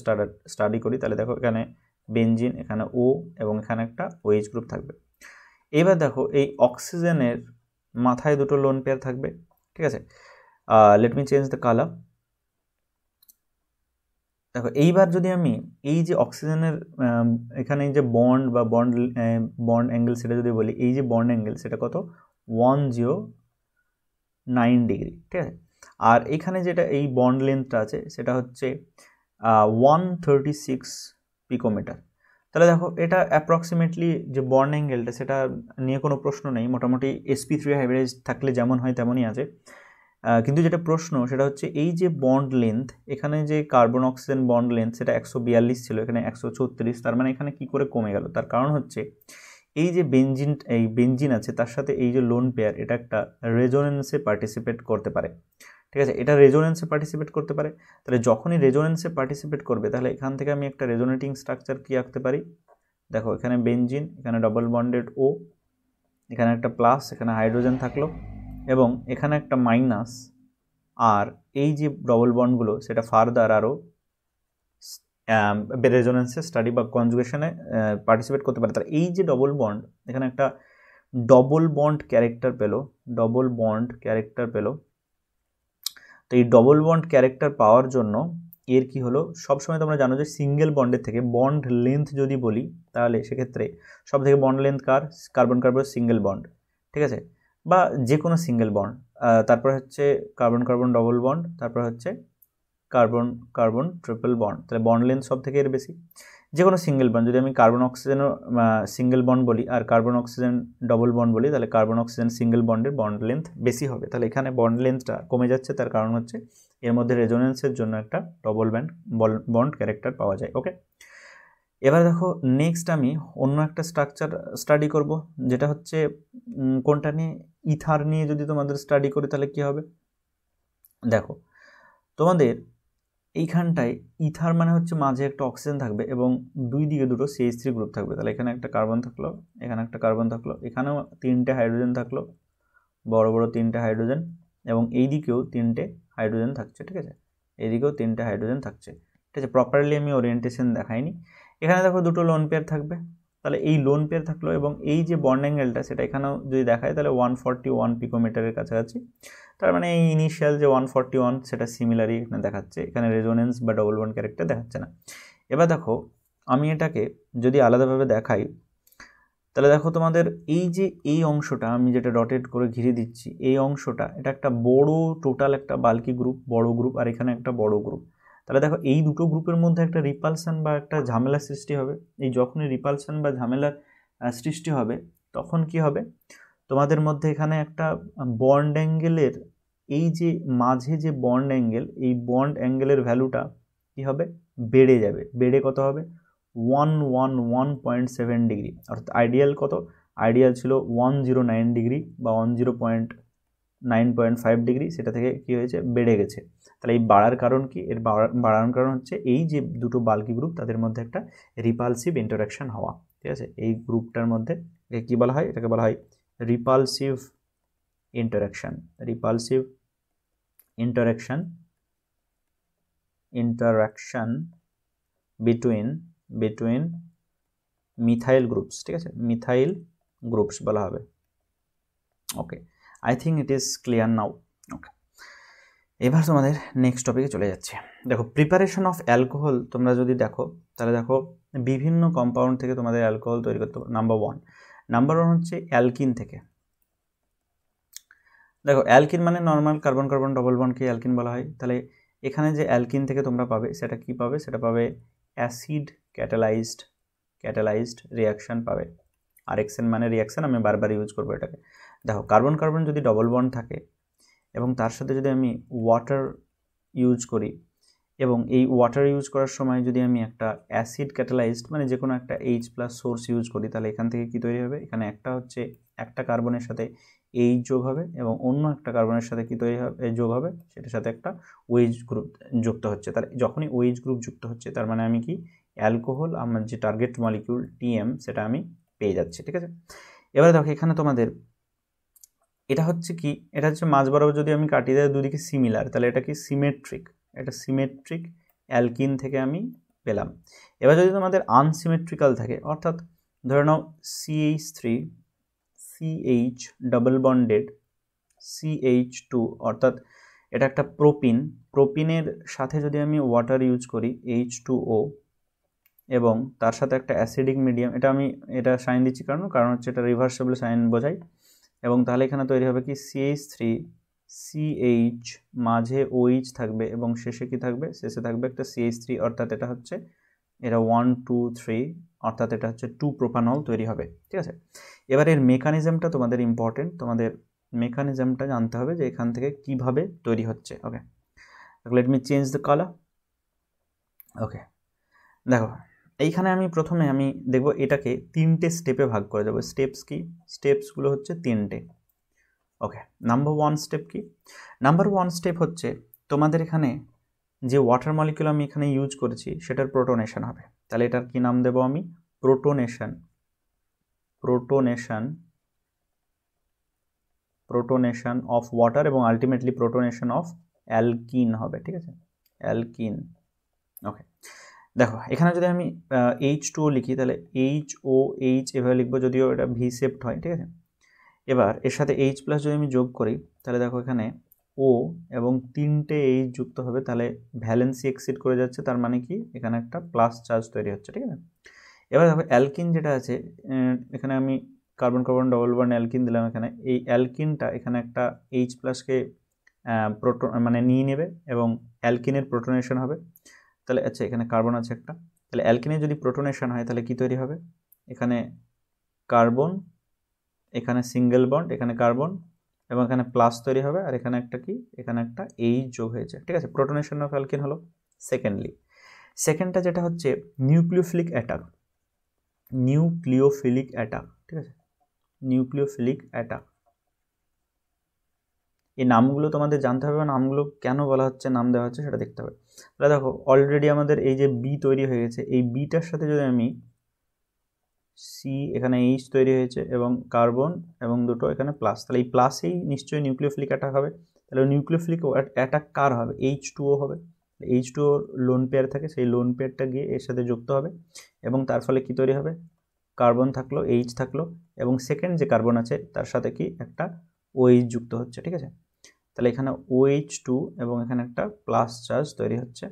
স্টাডি করি তাহলে দেখো এখানে বেনজিন, এখানে ও এবং এখানে একটা ওএইচ গ্রুপ থাকবে। এবার দেখো এই অক্সিজেনের মাথায় দুটো লোন পেয়ার থাকবে, ঠিক আছে। Let me change the colour. দেখো এইবার যদি আমি এই যে অক্সিজেনের এখানে যে বন্ড বা বন্ড অ্যাঙ্গেল সেটা যদি বলি, এই যে বন্ড অ্যাঙ্গেল সেটা কত, 109 ডিগ্রি, ঠিক আছে। আর এখানে যেটা এই বন্ড লেন্থটা আছে সেটা হচ্ছে 136 পিকোমিটার। তাহলে দেখো এটা অ্যাপ্রক্সিমেটলি যে বন্ড অ্যাঙ্গেলটা সেটা নিয়ে কোনো প্রশ্ন নেই, মোটামুটি sp3 হাইব্রিডাইজ থাকলে যেমন হয় তেমনই আছে। কিন্তু যেটা প্রশ্ন সেটা হচ্ছে এই যে বন্ড লেন্থ, এখানে যে কার্বন অক্সিজেন বন্ড লেন্থ সেটা 142 ছিল, এখানে 136, তার মানে এখানে কি করে কমে গেল। তার কারণ হচ্ছে এই যে বেনজিন আছে তার সাথে এই যে লোন পেয়ার এটা একটা রেজোনেন্সে পার্টিসিপেট করতে পারে, ঠিক আছে। এটা রেজোনেন্সে পার্টিসিপেট করতে পারে। তাহলে যখনই রেজোনেন্সে পার্টিসিপেট করবে তাহলে এখান থেকে আমি একটা রেজোনেটিং স্ট্রাকচার কি আঁকতে পারি, দেখো এখানে বেনজিন, এখানে ডবল বন্ডেড ও, এখানে একটা প্লাস, এখানে হাইড্রোজেন থাকলো এবং এখানে একটা মাইনাস। আর এই যে ডবল বন্ডগুলো সেটা ফার্দার আরও রেজোনেন্সে স্টাডি বা কনজুগেশনে পার্টিসিপেট করতে পারে। তাহলে এই যে ডবল বন্ড, এখানে একটা ডবল বন্ড ক্যারেক্টার পেলো। তো এই ডবল বন্ড ক্যারেক্টার পাওয়ার জন্য এর কি হলো, সবসময় তোমরা জানো যে সিঙ্গেল বন্ডের থেকে বন্ড লেন্থ যদি বলি তাহলে সেক্ষেত্রে সব থেকে bond length carbon single bond, ঠিক আছে, বা যে কোনো সিঙ্গেল বন্ড। তারপর হচ্ছে কার্বন ডবল বন্ড, তারপর হচ্ছে কার্বন ট্রিপল বন্ড। তাহলে বন্ড লেন্থ সব থেকে এর বেশি। যে কোনো সিঙ্গেল বন্ড, যদি আমি কার্বন অক্সিজেন সিঙ্গেল বন্ড বলি আর কার্বন অক্সিজেন ডবল বন্ড বলি, তাহলে কার্বন অক্সিজেন সিঙ্গেল বন্ডের বন্ড লেন্থ বেশি হবে। তাহলে এখানে বন্ড লেন্থটা কমে যাচ্ছে, তার কারণ হচ্ছে এর মধ্যে রেজোনেন্সের জন্য একটা ডবল বন্ড ক্যারেক্টার পাওয়া যায়। ওকে, এবার দেখো নেক্সট আমি অন্য একটা স্ট্রাকচার স্টাডি করব, যেটা হচ্ছে কোনটা নিয়ে, ইথার নিয়ে যদি তোমাদের স্টাডি করি তাহলে কি হবে। দেখো তোমাদের এইখানটায় ইথার মানে হচ্ছে মাঝে একটা অক্সিজেন থাকবে এবং দুই দিকে দুটো CH3 গ্রুপ থাকবে। তাহলে এখানে একটা কার্বন থাকলো, এখানে একটা কার্বন থাকলো, এখানেও 3টে হাইড্রোজেন থাকলো, বড় 3টে হাইড্রোজেন, এবং এই দিকেও 3টে হাইড্রোজেন থাকছে, ঠিক আছে, এইদিকেও 3টে হাইড্রোজেন থাকছে, ঠিক আছে। প্রপারলি আমি ওরিয়েন্টেশন দেখাইনি। এখানে দেখো দুটো লোন পেয়ার থাকবে, তাহলে এই লোন পেয়ার থাকলো এবং এই যে বন্ড অ্যাঙ্গেলটা সেটা এখানেও যদি দেখায় তাহলে 141 পিকোমিটারের কাছাকাছি। তার মানে এই ইনিশিয়াল যে 141 সেটা সিমিলারই এখানে দেখাচ্ছে, এখানে রেজোনেন্স বা ডবল বন্ড ক্যারেক্টার দেখাচ্ছে না। এবার দেখো আমি এটাকে যদি আলাদাভাবে দেখাই তাহলে দেখো তোমাদের এই যে এই অংশটা আমি যেটা ডটেড করে ঘিরে দিচ্ছি, এই অংশটা এটা একটা বড় টোটাল একটা বাল্কি গ্রুপ, বড় গ্রুপ, আর এখানে একটা বড় গ্রুপ। তাহলে দেখো এই দুটো গ্রুপের মধ্যে একটা রিপালশন বা একটা ঝামেলার সৃষ্টি হবে। এই যখনই রিপালশন বা ঝামেলার সৃষ্টি হবে তখন কি হবে, তোমাদের মধ্যে এখানে একটা বন্ড অ্যাঙ্গেলের এই যে মাঝে যে বন্ড অ্যাঙ্গেল, এই বন্ড অ্যাঙ্গেলের ভ্যালুটা কি হবে, বেড়ে যাবে। বেড়ে কত হবে, 111.7 ডিগ্রি। অর্থাৎ আইডিয়াল কত, আইডিয়াল ছিল 109 ডিগ্রি বা 10.7 9.5 ডিগ্রি সেটা থেকে কি হয়েছে, বেড়ে গেছে। তাহলে এই বাড়ার কারণ কি? এর বাড়ানোর কারণ হচ্ছে এই যে দুটো বাল্কি গ্রুপ তাদের মধ্যে একটা রিপালসিভ ইন্টারাকশন হওয়া, ঠিক আছে। এই গ্রুপটার মধ্যে কি বলা হয়? এটাকে বলা হয় repulsive interaction. Repulsive interaction between methyl groups, ঠিক আছে, মিথাইল গ্রুপস বলা হবে। Okay, I think it is clear now. Okay, এবার তোমাদের নেক্সট টপিকে চলে যাচ্ছে। দেখো, প্রিপারেশন অফ অ্যালকোহল তোমরা যদি দেখো তাহলে দেখো বিভিন্ন কম্পাউন্ড থেকে তোমাদের অ্যালকোহল তৈরি করতে হবে। নাম্বার ওয়ান হচ্ছে অ্যালকিন থেকে। দেখো, অ্যালকিন মানে নর্মাল কার্বন কার্বন ডবল বন্ডকে অ্যালকিন বলা হয়। তাহলে এখানে যে অ্যালকিন থেকে তোমরা পাবে সেটা কি পাবে? সেটা পাবে অ্যাসিড ক্যাটালাইজড রিয়াকশান পাবে। আরএক্সএন মানে রিয়াকশান, আমি বারবার ইউজ করবো এটাকে। দেখো, কার্বন কার্বন যদি ডবল বন্ড থাকে এবং তার সাথে যদি আমি ওয়াটার ইউজ করি, এবং এই ওয়াটার ইউজ করার সময় যদি আমি একটা অ্যাসিড ক্যাটালাইজড মানে যে কোনো একটা H+ সোর্স ইউজ করি, তাহলে এখান থেকে কি তৈরি হবে? এখানে একটা কার্বনের সাথে H যোগ হবে এবং অন্য একটা কার্বনের সাথে কি তৈরি হবে, যোগ হবে, সেটার সাথে একটা OH গ্রুপ যুক্ত হচ্ছে। তাহলে যখনই OH গ্রুপ যুক্ত হচ্ছে তার মানে আমি কি অ্যালকোহল, আমার যে টার্গেট মলিকিউল TM সেটা আমি পেয়ে যাচ্ছি, ঠিক আছে। এবারে দেখো, এখানে তোমাদের এটা হচ্ছে কি, এটা হচ্ছে মাঝ বরাবর যদি আমি কাটি দেয় দুদিকে সিমিলার, তাহলে এটা কি সিমেট্রিক, এটা সিমেট্রিক অ্যালকিন থেকে আমি পেলাম। এবার যদি তোমাদের আনসিমেট্রিক্যাল থাকে, অর্থাৎ ধরে নাও CH3 CH double bonded CH2, অর্থাৎ এটা একটা প্রোপিনের সাথে যদি আমি ওয়াটার ইউজ করি H2O এবং তার সাথে একটা অ্যাসিডিক মিডিয়াম, এটা সাইন দিচ্ছি কারণ হচ্ছে এটা রিভার্সেবল সাইন বোঝায়। এবং তাহলে এখানে তৈরি হবে কি CH3 CH, মাঝে OH থাকবে এবং শেষে কি থাকবে? শেষে থাকবে একটা CH3, অর্থাৎ এটা 1 2 3, অর্থাৎ এটা হচ্ছে 2 প্রোপানল তৈরি হবে, ঠিক আছে। এবার এর মেকানিজমটা তোমাদের ইম্পর্টেন্ট, তোমাদের মেকানিজমটা জানতে হবে যে এখান থেকে কিভাবে তৈরি হচ্ছে। Okay, let me change the colour. Okay, দেখো এইখানে প্রথমে আমি দেখব এটাকে 3টে স্টেপে ভাগ করে দেবো। স্টেপসগুলো হচ্ছে 3টে। ওকে, নাম্বার 1 স্টেপ কি? নাম্বার 1 স্টেপ হচ্ছে তোমাদের এখানে যে ওয়াটার মলিকিউল আমি এখানে ইউজ করেছি সেটার প্রোটোনেশন হবে। তাহলে এটার কি নাম দেব আমি? প্রোটোনেশন অফ ওয়াটার এবং আলটিমেটলি প্রোটোনেশন অফ অ্যালকিন হবে, ঠিক আছে, অ্যালকিন। ওকে, দেখো এখানে যদি আমি H2O লিখি তাহলে HOH এভাবে লিখবো, যদিও এটা ভি শেপড হয়, ঠিক আছে। এবার এর সাথে H+ যদি আমি যোগ করি তাহলে দেখো এখানে O এবং 3টে H যুক্ত হবে, তাহলে ভ্যালেন্সি এক্সিড করে যাচ্ছে, তার মানে কি এখানে একটা প্লাস চার্জ তৈরি হচ্ছে, ঠিক আছে। এবার দেখো অ্যালকিন যেটা আছে, এখানে আমি carbon carbon double bond alkyne দিলাম। এখানে এই অ্যালকিনটা এখানে একটা H+কে মানে নিয়ে নেবে এবং অ্যালকিনের প্রোটোনেশন হবে। তাহলে আচ্ছা, এখানে কার্বন আছে একটা, তাহলে অ্যালকিনের যদি প্রোটোনেশন হয় তাহলে কি তৈরি হবে? এখানে কার্বন, এখানে সিঙ্গেল বন্ড, এখানে কার্বন এবং এখানে প্লাস তৈরি হবে, আর এখানে একটা কি, এখানে একটা H যোগ হয়েছে, ঠিক আছে। প্রোটোনেশন অফ অ্যালকিন হলো। সেকেন্ডটা যেটা হচ্ছে নিউক্লিওফিলিক অ্যাটাক, ঠিক আছে, নিউক্লিওফিলিক অ্যাটাক। এই নামগুলো তোমাদের জানতে হবে, নামগুলো কেন বলা হচ্ছে, নাম দেওয়া হচ্ছে সেটা দেখতে হবে। তাহলে দেখো অলরেডি আমাদের এই যে বি তৈরি হয়ে গেছে, এই বিটার সাথে যদি আমি সি, এখানে H তৈরি হয়েছে এবং কার্বন এবং দুটো এখানে প্লাস, তাহলে এই প্লাসেই নিশ্চয়ই নিউক্লিওফিলিক অ্যাটাক হবে। তাহলে নিউক্লিওফিলিক অ্যাটাক কার হবে? H2O হবে। H2O লোন পেয়ার থাকে, সেই লোন পেয়ারটা গিয়ে এর সাথে যুক্ত হবে এবং তার ফলে কি তৈরি হবে? কার্বন থাকলো, H থাকলো এবং সেকেন্ড যে কার্বন আছে তার সাথে কি একটা OH যুক্ত হচ্ছে, ঠিক আছে। তাহলে এখানে OH2 এবং এখানে একটা প্লাস চার্জ তৈরি হচ্ছে,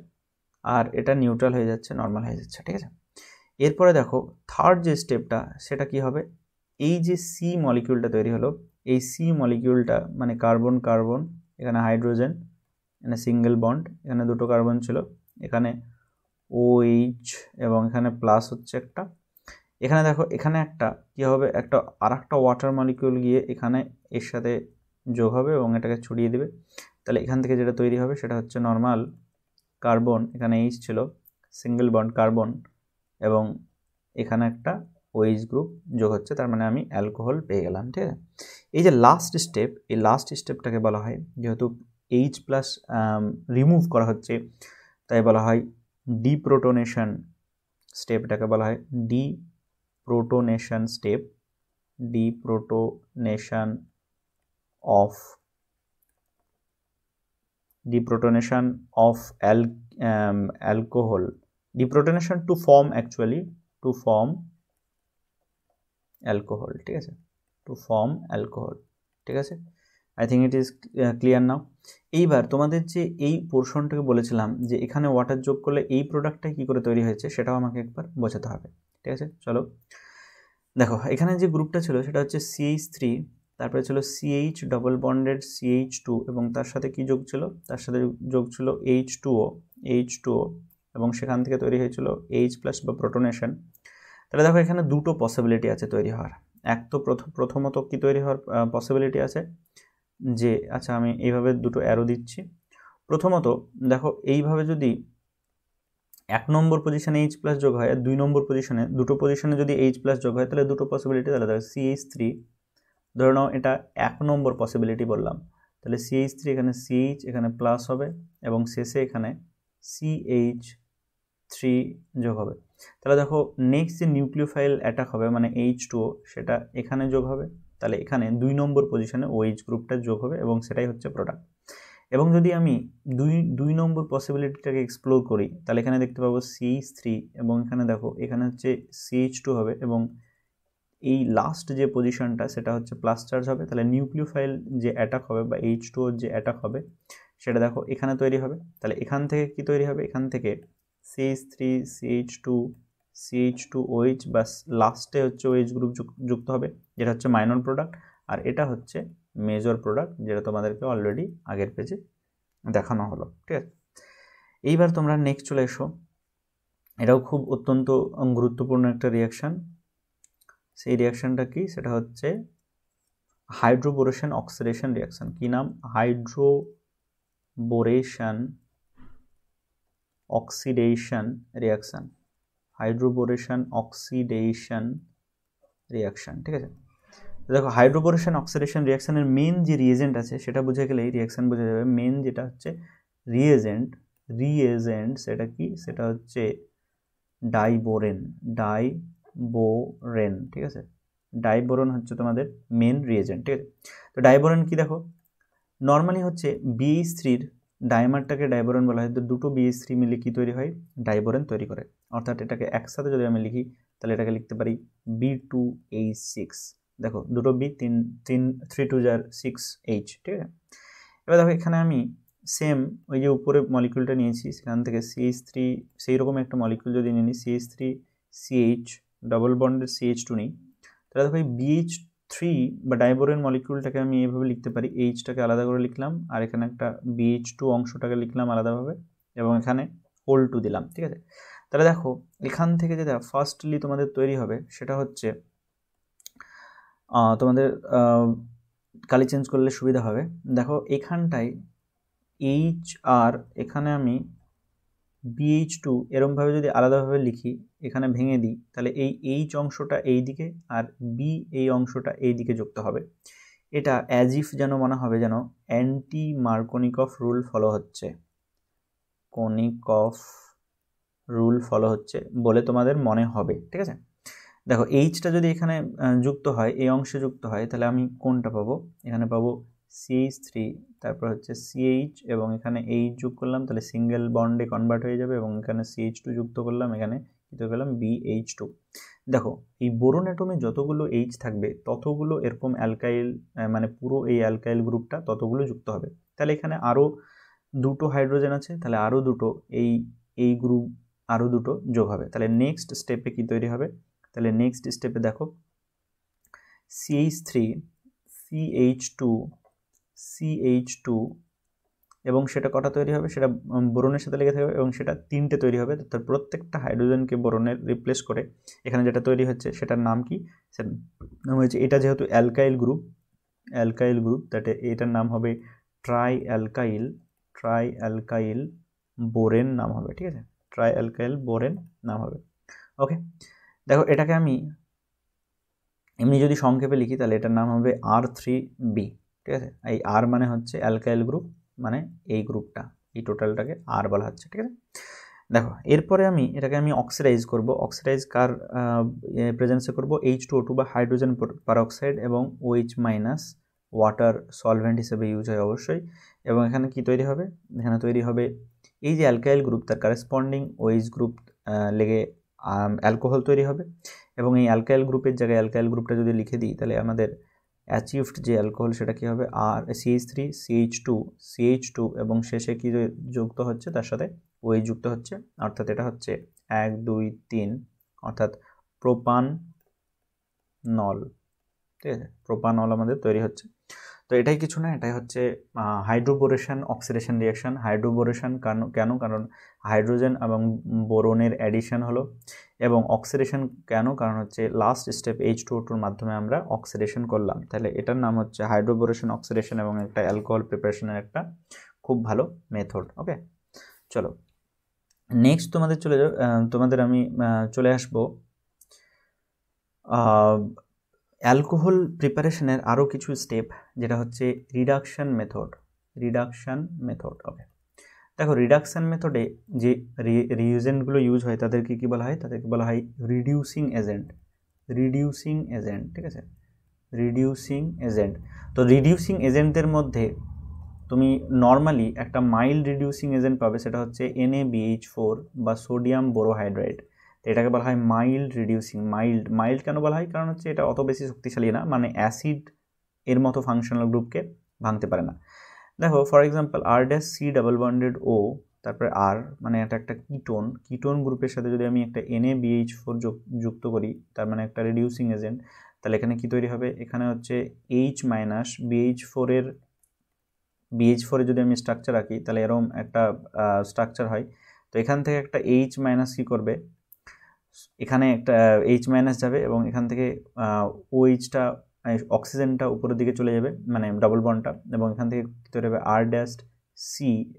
আর এটা নিউট্রাল হয়ে যাচ্ছে, নর্মাল হয়ে যাচ্ছে, ঠিক আছে। এরপরে দেখো থার্ড যে স্টেপটা সেটা কি হবে? এই যে সি মলিকিউলটা তৈরি হলো, এই সি মলিকিউলটা মানে কার্বন কার্বন, এখানে হাইড্রোজেন, এখানে সিঙ্গেল বন্ড, এখানে দুটো কার্বন ছিল, এখানে OH এবং এখানে প্লাস হচ্ছে একটা। এখানে দেখো এখানে একটা কি হবে, আরেকটা ওয়াটার মলিকিউল গিয়ে এখানে এর সাথে যোগ হবে এবং এটাকে ছড়িয়ে দেবে। তাহলে এখান থেকে যেটা তৈরি হবে সেটা হচ্ছে নর্মাল কার্বন, এখানে H ছিল, সিঙ্গেল বন্ড কার্বন এবং এখানে একটা OH গ্রুপ যোগ হচ্ছে, তার মানে আমি অ্যালকোহল পেয়ে গেলাম, ঠিক আছে। এই যে লাস্ট স্টেপ, এই লাস্ট স্টেপটাকে বলা হয়, যেহেতু H প্লাস রিমুভ করা হচ্ছে তাই বলা হয় ডিপ্রোটোনেশন স্টেপ। এটাকে বলা হয় deprotonation step, deprotonation of alcohol, deprotonation to form actually to form alcohol, ঠিক আছে, to form alcohol, ঠিক আছে। I think it is clear নাও। এইবার তোমাদের যে এই পোর্শনটাকে বলেছিলাম যে এখানে ওয়াটার যোগ করলে এই প্রোডাক্টটা কি করে তৈরি হয়েছে সেটাও আমাকে একবার বোঝাতে হবে, ঠিক আছে। চলো দেখো, এখানে যে গ্রুপটা ছিল সেটা হচ্ছে CH3, তারপরে ছিল CH ডবল বন্ডেড CH2 এবং তার সাথে কি যোগ ছিল, তার সাথে যোগ ছিল H2O এবং সেখান থেকে তৈরি হয়েছিল H প্লাস বা প্রোটোনেশন। তাহলে দেখো এখানে দুটো পসিবিলিটি আছে তৈরি হওয়ার। এক তো প্রথমত কি তৈরি হওয়ার পসিবিলিটি আছে যে, আচ্ছা আমি এইভাবে দুটো অ্যারো দিচ্ছি। প্রথমত দেখো এইভাবে যদি 1 নম্বর পজিশনে H প্লাস যোগ হয় আর 2 নম্বর পজিশনে, দুটো পজিশনে যদি H প্লাস যোগ হয় তাহলে দুটো পসিবিলিটি, তাহলে দেখো CH3 ধরে নাও এটা 1 নম্বর পসিবিলিটি বললাম, তাহলে CH3 এখানে CH এখানে প্লাস হবে এবং শেষে এখানে CH3 যোগ হবে। তাহলে দেখো নেক্সট যে নিউক্লিওফাইল অ্যাটাক হবে মানে H2O সেটা এখানে যোগ হবে, তাহলে এখানে 2 নম্বর পজিশনে OH গ্রুপটা যোগ হবে এবং সেটাই হচ্ছে প্রোডাক্ট। এবং যদি আমি দুই নম্বর পসিবিলিটিটাকে এক্সপ্লোর করি তাহলে এখানে দেখতে পাবো CH3 এবং এখানে দেখো এখানে হচ্ছে CH2 হবে এবং এই লাস্ট যে পজিশনটা সেটা হচ্ছে প্লাস চার্জ হবে। তাহলে নিউক্লিওফাইল যে অ্যাটাক হবে বা H2O যে অ্যাটাক হবে সেটা দেখো এখানে তৈরি হবে। তাহলে এখান থেকে কি তৈরি হবে, এখান থেকে CH3 CH2OH বা লাস্টে হচ্ছে OH গ্রুপ যুক্ত হবে, যেটা হচ্ছে মাইনর প্রোডাক্ট, আর এটা হচ্ছে মেজর প্রোডাক্ট, যেটা তোমাদেরকে অলরেডি আগের পেজে দেখানো হলো, ঠিক আছে। এইবার তোমরা নেক্সট চলে এসো, এটাও খুব অত্যন্ত গুরুত্বপূর্ণ একটা রিয়াকশান। সেই রিয়াকশানটা কি, সেটা হচ্ছে হাইড্রোবোরেশন অক্সিডেশন রিয়াকশান। কি নাম, হাইড্রোবোরেশন অক্সিডেশন রিয়াকশান, হাইড্রোবোরেশন অক্সিডেশন রিয়াকশান, ঠিক আছে। দেখো হাইড্রোবোরেশন অক্সিডেশন রিয়াকশানের মেন যে রিয়েজেন্ট আছে সেটা বুঝে গেলেই রিয়াকশান বোঝা যাবে। মেন যেটা হচ্ছে রিয়েজেন্ট সেটা কি, সেটা হচ্ছে ডাইবোরেন, ঠিক আছে। ডাইবোরেন হচ্ছে তোমাদের মেন রিয়েজেন্ট, ঠিক আছে। তো ডাইবোরেন কি, দেখো নর্মালি হচ্ছে BH3-র ডাইমারটাকে ডাইবোরেন বলা হয়। তো দুটো BH3 মিলে কি তৈরি হয়, ডাইবোরেন তৈরি করে। অর্থাৎ এটাকে একসাথে যদি আমি লিখি তাহলে এটাকে লিখতে পারি B2H6। দেখো দুটো B, 3 2 6H, ঠিক আছে। এবার দেখো এখানে আমি সেম ওই যে উপরে মলিকিউলটা নিয়েছি সেখান থেকে CH3 সেই রকম একটা মলিকিউল যদি নিই CH3CH ডবল বন্ডের CH2 নিই, তাহলে দেখো এই BH3 বা ডাইবোরেন মলিকিউলটাকে আমি এইভাবে লিখতে পারি, Hটাকে আলাদা করে লিখলাম আর এখানে একটা BH2 অংশটাকে লিখলাম আলাদাভাবে এবং এখানে হোল2 দিলাম, ঠিক আছে। তাহলে দেখো এখান থেকে যেটা ফার্স্টলি তোমাদের তৈরি হবে সেটা হচ্ছে তোমাদের কালি চেঞ্জ করলে সুবিধা হবে। দেখো এখানটায় H আর এখানে আমি BH2 এরমভাবে যদি আলাদাভাবে লিখি, এখানে ভেঙে দিই, তাহলে এই H অংশটা এই দিকে আর B এই অংশটা এই দিকে যুক্ত হবে। এটা অ্যাজ ইফ যেন মনে হবে যেন অ্যান্টি মার্কোনিকফ রুল ফলো হচ্ছে, কনিকফ রুল ফলো হচ্ছে বলে তোমাদের মনে হবে, ঠিক আছে। দেখো Hটা যদি এখানে যুক্ত হয়, এই অংশে যুক্ত হয়, তাহলে আমি কোনটা পাবো, এখানে পাবো CH3, তারপর হচ্ছে CH এবং এখানে H যোগ করলাম তাহলে সিঙ্গেল বন্ডে কনভার্ট হয়ে যাবে এবং এখানে CH2 যুক্ত করলাম, এখানে যুক্ত করলাম BH2। দেখো এই বোরন অ্যাটমে যতগুলো H থাকবে ততগুলো এরকম অ্যালকাইল, মানে পুরো এই অ্যালকাইল গ্রুপটা ততগুলো যুক্ত হবে। তাহলে এখানে আরও দুটো হাইড্রোজেন আছে, তাহলে আরও দুটো এই গ্রুপ আরও দুটো যোগ হবে। তাহলে নেক্সট স্টেপে কি তৈরি হবে, তাহলে নেক্সট স্টেপে দেখো CH3 CH2 এবং সেটা কটা তৈরি হবে, সেটা বোরনের সাথে লেগে থাকবে এবং সেটা 3টে তৈরি হবে। তার প্রত্যেকটা হাইড্রোজেনকে বোরনের রিপ্লেস করে এখানে যেটা তৈরি হচ্ছে সেটার নাম কি, সেটার নাম হচ্ছে, এটা যেহেতু অ্যালকাইল গ্রুপ তাতে এটার নাম হবে ট্রাই অ্যালকাইল বোরেন নাম হবে, ঠিক আছে, ট্রাই অ্যালকাইল বোরেন নাম হবে। ওকে, দেখো এটাকে আমি এমনি যদি সংক্ষেপে লিখি তাহলে এটার নাম হবে R3B, ঠিক আছে। এই আর মানে হচ্ছে অ্যালকাইল গ্রুপ, মানে এই গ্রুপটা, এই টোটালটাকে আর বলা হচ্ছে, ঠিক আছে। দেখো এরপরে এটাকে আমি অক্সিডাইজ করব। অক্সিডাইজ কার প্রেজেন্সে করব? H2O2 বা হাইড্রোজেন পারঅক্সাইড এবং OH মাইনাস ওয়াটার সলভেন্ট হিসেবে ইউজ হয় অবশ্যই। এবং এখানে কি তৈরি হবে? এখানে তৈরি হবে এই যে অ্যালকাইল গ্রুপ, তার কারেসপন্ডিং OH গ্রুপ লেগে অ্যালকোহল তৈরি হবে। এবং এই অ্যালকাইল গ্রুপের জায়গায় অ্যালকাইল গ্রুপটা যদি লিখে দিই তাহলে আমাদের অ্যাচিভড যে অ্যালকোহল সেটা কি হবে? আর CH3 CH2 এবং শেষে কি যুক্ত হচ্ছে? তার সাথে OH যুক্ত হচ্ছে, অর্থাৎ এটা হচ্ছে 1 2 3, অর্থাৎ প্রোপানল, ঠিক আছে। প্রোপানল আমাদের তৈরি হচ্ছে। তো এটাই কিছু না, এটাই হচ্ছে হাইড্রোবোরেশন অক্সিডেশন রিয়াকশন। হাইড্রোবোরেশন কেন? কারণ হাইড্রোজেন এবং বোরনের অ্যাডিশন হলো। এবং অক্সিডেশন কেন? কারণ হচ্ছে লাস্ট স্টেপ H2O2 এর মাধ্যমে আমরা অক্সিডেশন করলাম। তাহলে এটার নাম হচ্ছে হাইড্রোবোরেশন অক্সিডেশন এবং একটা অ্যালকোহল প্রিপারেশনের একটা খুব ভালো মেথড। ওকে, চলো নেক্সট তোমাদের আমি চলে আসবো অ্যালকোহল প্রিপারেশনের আরও কিছু স্টেপ, যেটা হচ্ছে রিডাকশন মেথড। ওকে, দেখো রিডাকশন মেথডে যে রিএজেন্টগুলো ইউজ হয় তাদেরকে কি বলা হয়? তাদেরকে বলা হয় রিডিউসিং এজেন্ট, ঠিক আছে। Reducing agent. তো রিডিউসিং এজেন্টদের মধ্যে তুমি নর্মালি একটা মাইল্ড রিডিউসিং এজেন্ট পাবে, সেটা হচ্ছে NaBH4 বা সোডিয়াম বোরোহাইড্রাইড। তো এটাকে বলা হয় মাইল্ড রিডিউসিং। মাইল্ড কেন বলা হয়? কারণ হচ্ছে এটা অত বেশি শক্তিশালী না, মানে অ্যাসিড এর মতো ফাংশনাল গ্রুপকে ভাঙতে পারে না। দেখো for example R-C double bonded O, তারপরে আর মানে এটা একটা কিটোন গ্রুপের সাথে যদি আমি একটা NaBH4 যুক্ত করি, তার মানে একটা রিডিউসিং এজেন্ট, তাহলে এখানে কি তৈরি হবে? এখানে হচ্ছে H মাইনাস BH4 যদি আমি স্ট্রাকচার রাখি তাহলে এরকম একটা স্ট্রাকচার হয়। তো এখান থেকে একটা H মাইনাস কি করবে? এখানে একটা H মাইনাস যাবে এবং এখান থেকে OHটা অক্সিজেনটা উপরের দিকে চলে যাবে, মানে ডাবল বন্ডটা, এবং এখান থেকে তৈরি হবে R-C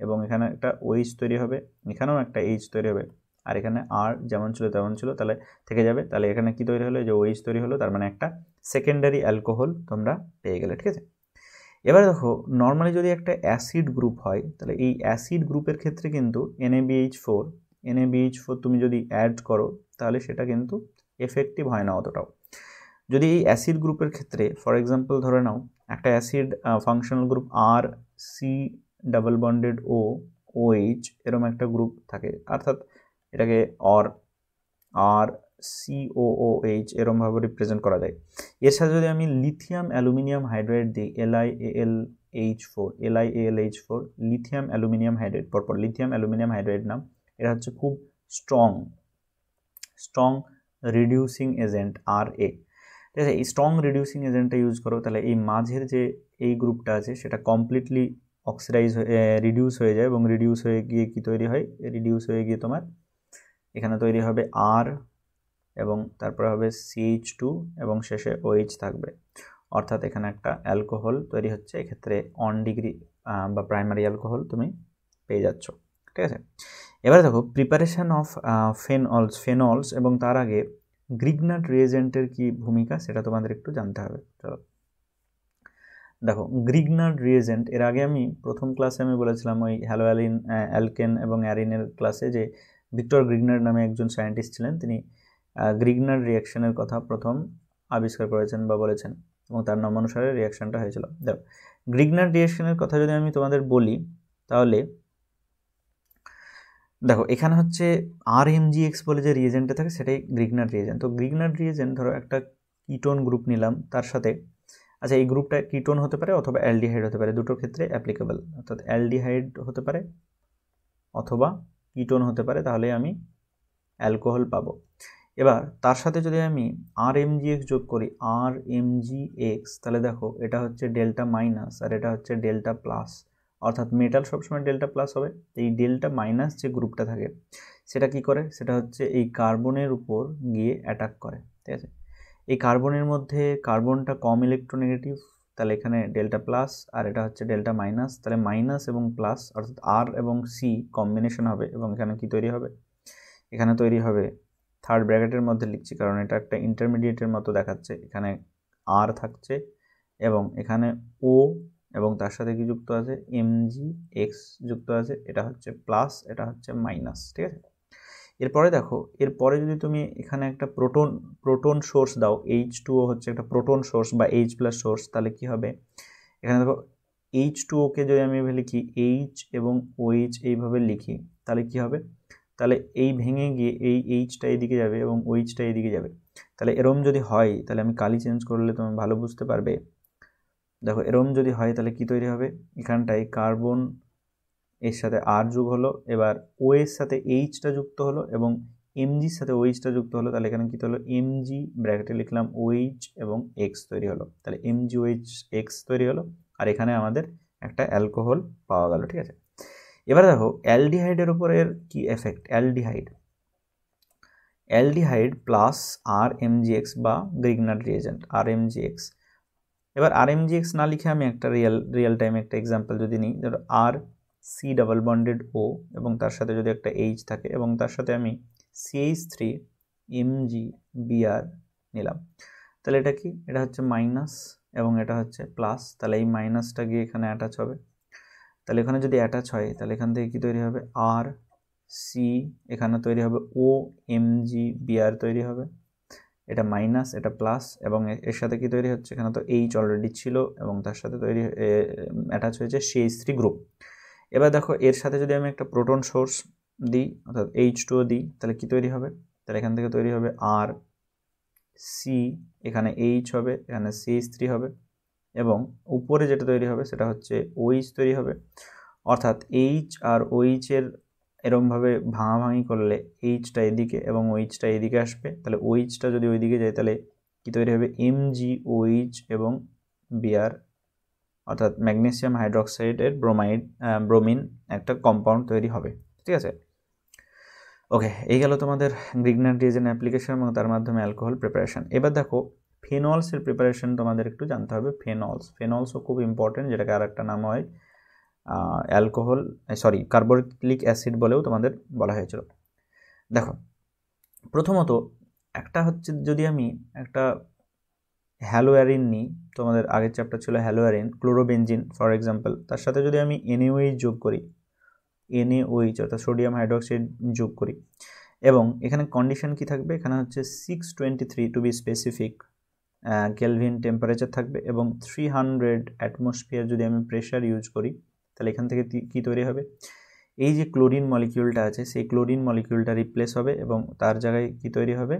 এবং এখানে একটা OH তৈরি হবে, এখানেও একটা H তৈরি হবে, আর এখানে R যেমন ছিল তেমন ছিল, তাহলে থেকে যাবে। তাহলে এখানে কি তৈরি হলো? যে OH তৈরি হলো, তার মানে একটা সেকেন্ডারি অ্যালকোহল তোমরা পেয়ে গেলে, ঠিক আছে। এবার দেখো নর্মালি যদি একটা অ্যাসিড গ্রুপ হয়, তাহলে এই অ্যাসিড গ্রুপের ক্ষেত্রে কিন্তু NaBH4 তুমি যদি অ্যাড করো তাহলে সেটা কিন্তু এফেক্টিভ হয় না অতটাও। যদি এই অ্যাসিড গ্রুপের ক্ষেত্রে ফর এক্সাম্পল ধরে নাও একটা acid functional group R-C double bonded OH এরকম একটা গ্রুপ থাকে, অর্থাৎ এটাকে RCOOH এরমভাবে রিপ্রেজেন্ট করা যায়। এর সাথে যদি আমি লিথিয়াম অ্যালুমিনিয়াম হাইড্রাইড দিই, LiAlH4 লিথিয়াম অ্যালুমিনিয়াম হাইড্রাইড, পরপর লিথিয়াম অ্যালুমিনিয়াম হাইড্রাইড নাম, এটা হচ্ছে খুব স্ট্রং রিডিউসিং এজেন্ট Ra, ঠিক আছে। এই স্ট্রং রিডিউসিং এজেন্টটা ইউজ করো, তাহলে এই মাঝের যে এই গ্রুপটা আছে সেটা কমপ্লিটলি রিডিউস হয়ে যায়, এবং রিডিউস হয়ে গিয়ে কি তৈরি হয়? রিডিউস হয়ে গিয়ে তোমার এখানে তৈরি হবে R এবং তারপরে হবে CH2 এবং শেষে OH থাকবে, অর্থাৎ এখানে একটা অ্যালকোহল তৈরি হচ্ছে। এক্ষেত্রে 1 ডিগ্রি বা প্রাইমারি অ্যালকোহল তুমি পেয়ে যাচ্ছ, ঠিক আছে। এবারে দেখো প্রিপারেশন অফ ফেনলস এবং তার আগে গ্রিগনার্ড রিএজেন্টের কি ভূমিকা সেটা তোমাদের একটু জানতে হবে। চলো দেখো গ্রিগনার্ড রিএজেন্ট, এর আগে আমি প্রথম ক্লাসে আমি বলেছিলাম ওই অ্যালকেন এবং অ্যারিনের ক্লাসে, যে ভিক্টর গ্রিগনার্ড নামে একজন সায়েন্টিস্ট ছিলেন, তিনি গ্রিগনার্ড রিয়াকশনের কথা প্রথম আবিষ্কার করেছেন বা বলেছেন, এবং তার নাম অনুসারে রিয়াকশনটা হয়েছিল। দেখো গ্রিগনার্ড রিয়াকশনের কথা যদি আমি তোমাদের বলি, তাহলে দেখো এখানে হচ্ছে RMGX বলে যে রিএজেন্টটা থাকে সেটাই গ্রিগনার্ড রিএজেন্ট। তো গ্রিগনার্ড রিএজেন্ট ধরো একটা কিটোন গ্রুপ নিলাম, তার সাথে আচ্ছা এই গ্রুপটা কিটোন হতে পারে অথবা অ্যালডিহাইড হতে পারে, দুটোর ক্ষেত্রে অ্যাপ্লিকেবল, অর্থাৎ অ্যালডিহাইড হতে পারে অথবা কিটোন হতে পারে, তাহলে আমি অ্যালকোহল পাবো। এবার তার সাথে যদি আমি RMGX যোগ করি, RMGX, তাহলে দেখো এটা হচ্ছে ডেল্টা মাইনাস আর এটা হচ্ছে ডেল্টা প্লাস, অর্থাৎ মেটাল সবসময় ডেল্টা প্লাস হবে। এই ডেল্টা মাইনাস যে গ্রুপটা থাকে সেটা কি করে? সেটা হচ্ছে এই কার্বনের উপর গিয়ে অ্যাটাক করে, ঠিক আছে। এই কার্বনের মধ্যে কার্বনটা কম ইলেকট্রোনেগেটিভ, তাহলে এখানে ডেল্টা প্লাস আর এটা হচ্ছে ডেল্টা মাইনাস, তাহলে মাইনাস এবং প্লাস অর্থাৎ R এবং C কম্বিনেশন হবে, এবং এখানে কি তৈরি হবে? এখানে তৈরি হবে, থার্ড ব্র্যাকেটের মধ্যে লিখছি কারণ এটা একটা ইন্টারমিডিয়েটের মতো দেখাচ্ছে, এখানে আর থাকছে এবং এখানে ও এবং তার সাথে কি যুক্ত আছে MgX যুক্ত আছে, এটা হচ্ছে প্লাস, এটা হচ্ছে মাইনাস, ঠিক আছে। এরপরে দেখো, এরপরে যদি তুমি এখানে একটা প্রোটন সোর্স দাও, H2O হচ্ছে একটা প্রোটন সোর্স বা H+ সোর্স, তাহলে কি হবে, এখানে দেখো H2O কে যদি আমি লিখি H এবং OH এইভাবে লিখি, তাহলে কি হবে, তাহলে এই ভেঙে গিয়ে এই Hটা এদিকে যাবে এবং OHটা এদিকে যাবে। তাহলে এরম যদি হয়, তাহলে আমি কালি চেঞ্জ করলে তুমি ভালো বুঝতে পারবে। দেখো এরম যদি হয় তাহলে কি তৈরি হবে, এখানটায় কার্বন এর সাথে আর যোগ হলো, এবার ও এর সাথে এইচটা যুক্ত হলো এবং এমজির সাথে ওইচটা যুক্ত হলো, তাহলে এখানে কি হলো, এমজি ব্র্যাকেটে লিখলাম ওইচ এবং এক্স তৈরি হলো, তাহলে এমজি ওইচ এক্স তৈরি হলো, আর এখানে আমাদের একটা অ্যালকোহল পাওয়া গেল, ঠিক আছে। এবার দেখো অ্যালডিহাইডের উপরের কি এফেক্ট, অ্যালডিহাইড প্লাস আর এমজিএক্স বা গ্রিগনার রিয়েজেন্ট আর এমজিএক্স। এবার আর এমজিএক্স না লিখে আমি একটা রিয়েল টাইম একটা এক্সাম্পল যদি নিই, ধরো আর সি ডাবল বন্ডেড ও এবং তার সাথে যদি একটা এইচ থাকে এবং তার সাথে আমি CH3 MgBr নিলাম, তাহলে এটা কি, এটা হচ্ছে মাইনাস এবং এটা হচ্ছে প্লাস, তাহলে এই মাইনাসটা গিয়ে এখানে অ্যাটাচ হবে, তাহলে এখানে যদি অ্যাটাচ হয় তাহলে এখান থেকে কি তৈরি হবে, আর সি, এখানে তৈরি হবে ও MgBr তৈরি হবে, এটা মাইনাস এটা প্লাস এবং এর সাথে কি তৈরি হচ্ছে, এখানে তো এইচ অলরেডি ছিল এবং তার সাথে তৈরি অ্যাটাচ হয়েছে CH3 গ্রুপ। এবার দেখো এর সাথে যদি আমি একটা প্রোটন সোর্স দিই অর্থাৎ H2O দিই, তাহলে কি তৈরি হবে, তাহলে এখান থেকে তৈরি হবে আর সি, এখানে এইচ হবে, এখানে CH3 হবে এবং উপরে যেটা তৈরি হবে সেটা হচ্ছে OH তৈরি হবে, অর্থাৎ এইচ আর OH এর এরমভাবে ভাঙাভাঙি করলে এইচটা এদিকে এবং ওইচটা এদিকে আসবে, তাহলে ওইচটা যদি ওইদিকে যায় তাহলে কি তৈরি হবে, MgOH এবং Br, অর্থাৎ ম্যাগনেসিয়াম হাইড্রোক্সাইডের ব্রোমিন একটা কম্পাউন্ড তৈরি হবে, ঠিক আছে। ওকে, এই গেল তোমাদের গ্রিগনার রিয়েজেন্ট অ্যাপ্লিকেশন এবং তার মাধ্যমে অ্যালকোহল প্রিপারেশন। এবার দেখো ফেনলসের প্রিপারেশন তোমাদের একটু জানতে হবে। ফেনলসও খুব ইম্পর্টেন্ট, যেটাকে আর একটা নাম হয় কার্বলিক অ্যাসিড বলেও তোমাদের বলা হয়েছিল। দেখো প্রথমত একটা হচ্ছে, যদি আমি একটা হ্যালোয়ারিন নিই, তোমাদের আগের চ্যাপ্টার ছিল হ্যালোয়ারিন, ক্লোরোবেনজিন ফর এক্সাম্পল, তার সাথে যদি আমি NaOH যোগ করি, NaOH অর্থাৎ সোডিয়াম হাইড্রোক্সাইড যোগ করি, এবং এখানে কন্ডিশন কি থাকবে, এখানে হচ্ছে 623 to be specific kelvin temperature থাকবে এবং 300 অ্যাটমসফিয়ার যদি আমি প্রেশার ইউজ করি, তাহলে এখান থেকে কি তৈরি হবে, এই যে ক্লোরিন মলিকিউলটা আছে সেই ক্লোরিন মলিকিউলটা রিপ্লেস হবে এবং তার জায়গায় কি তৈরি হবে,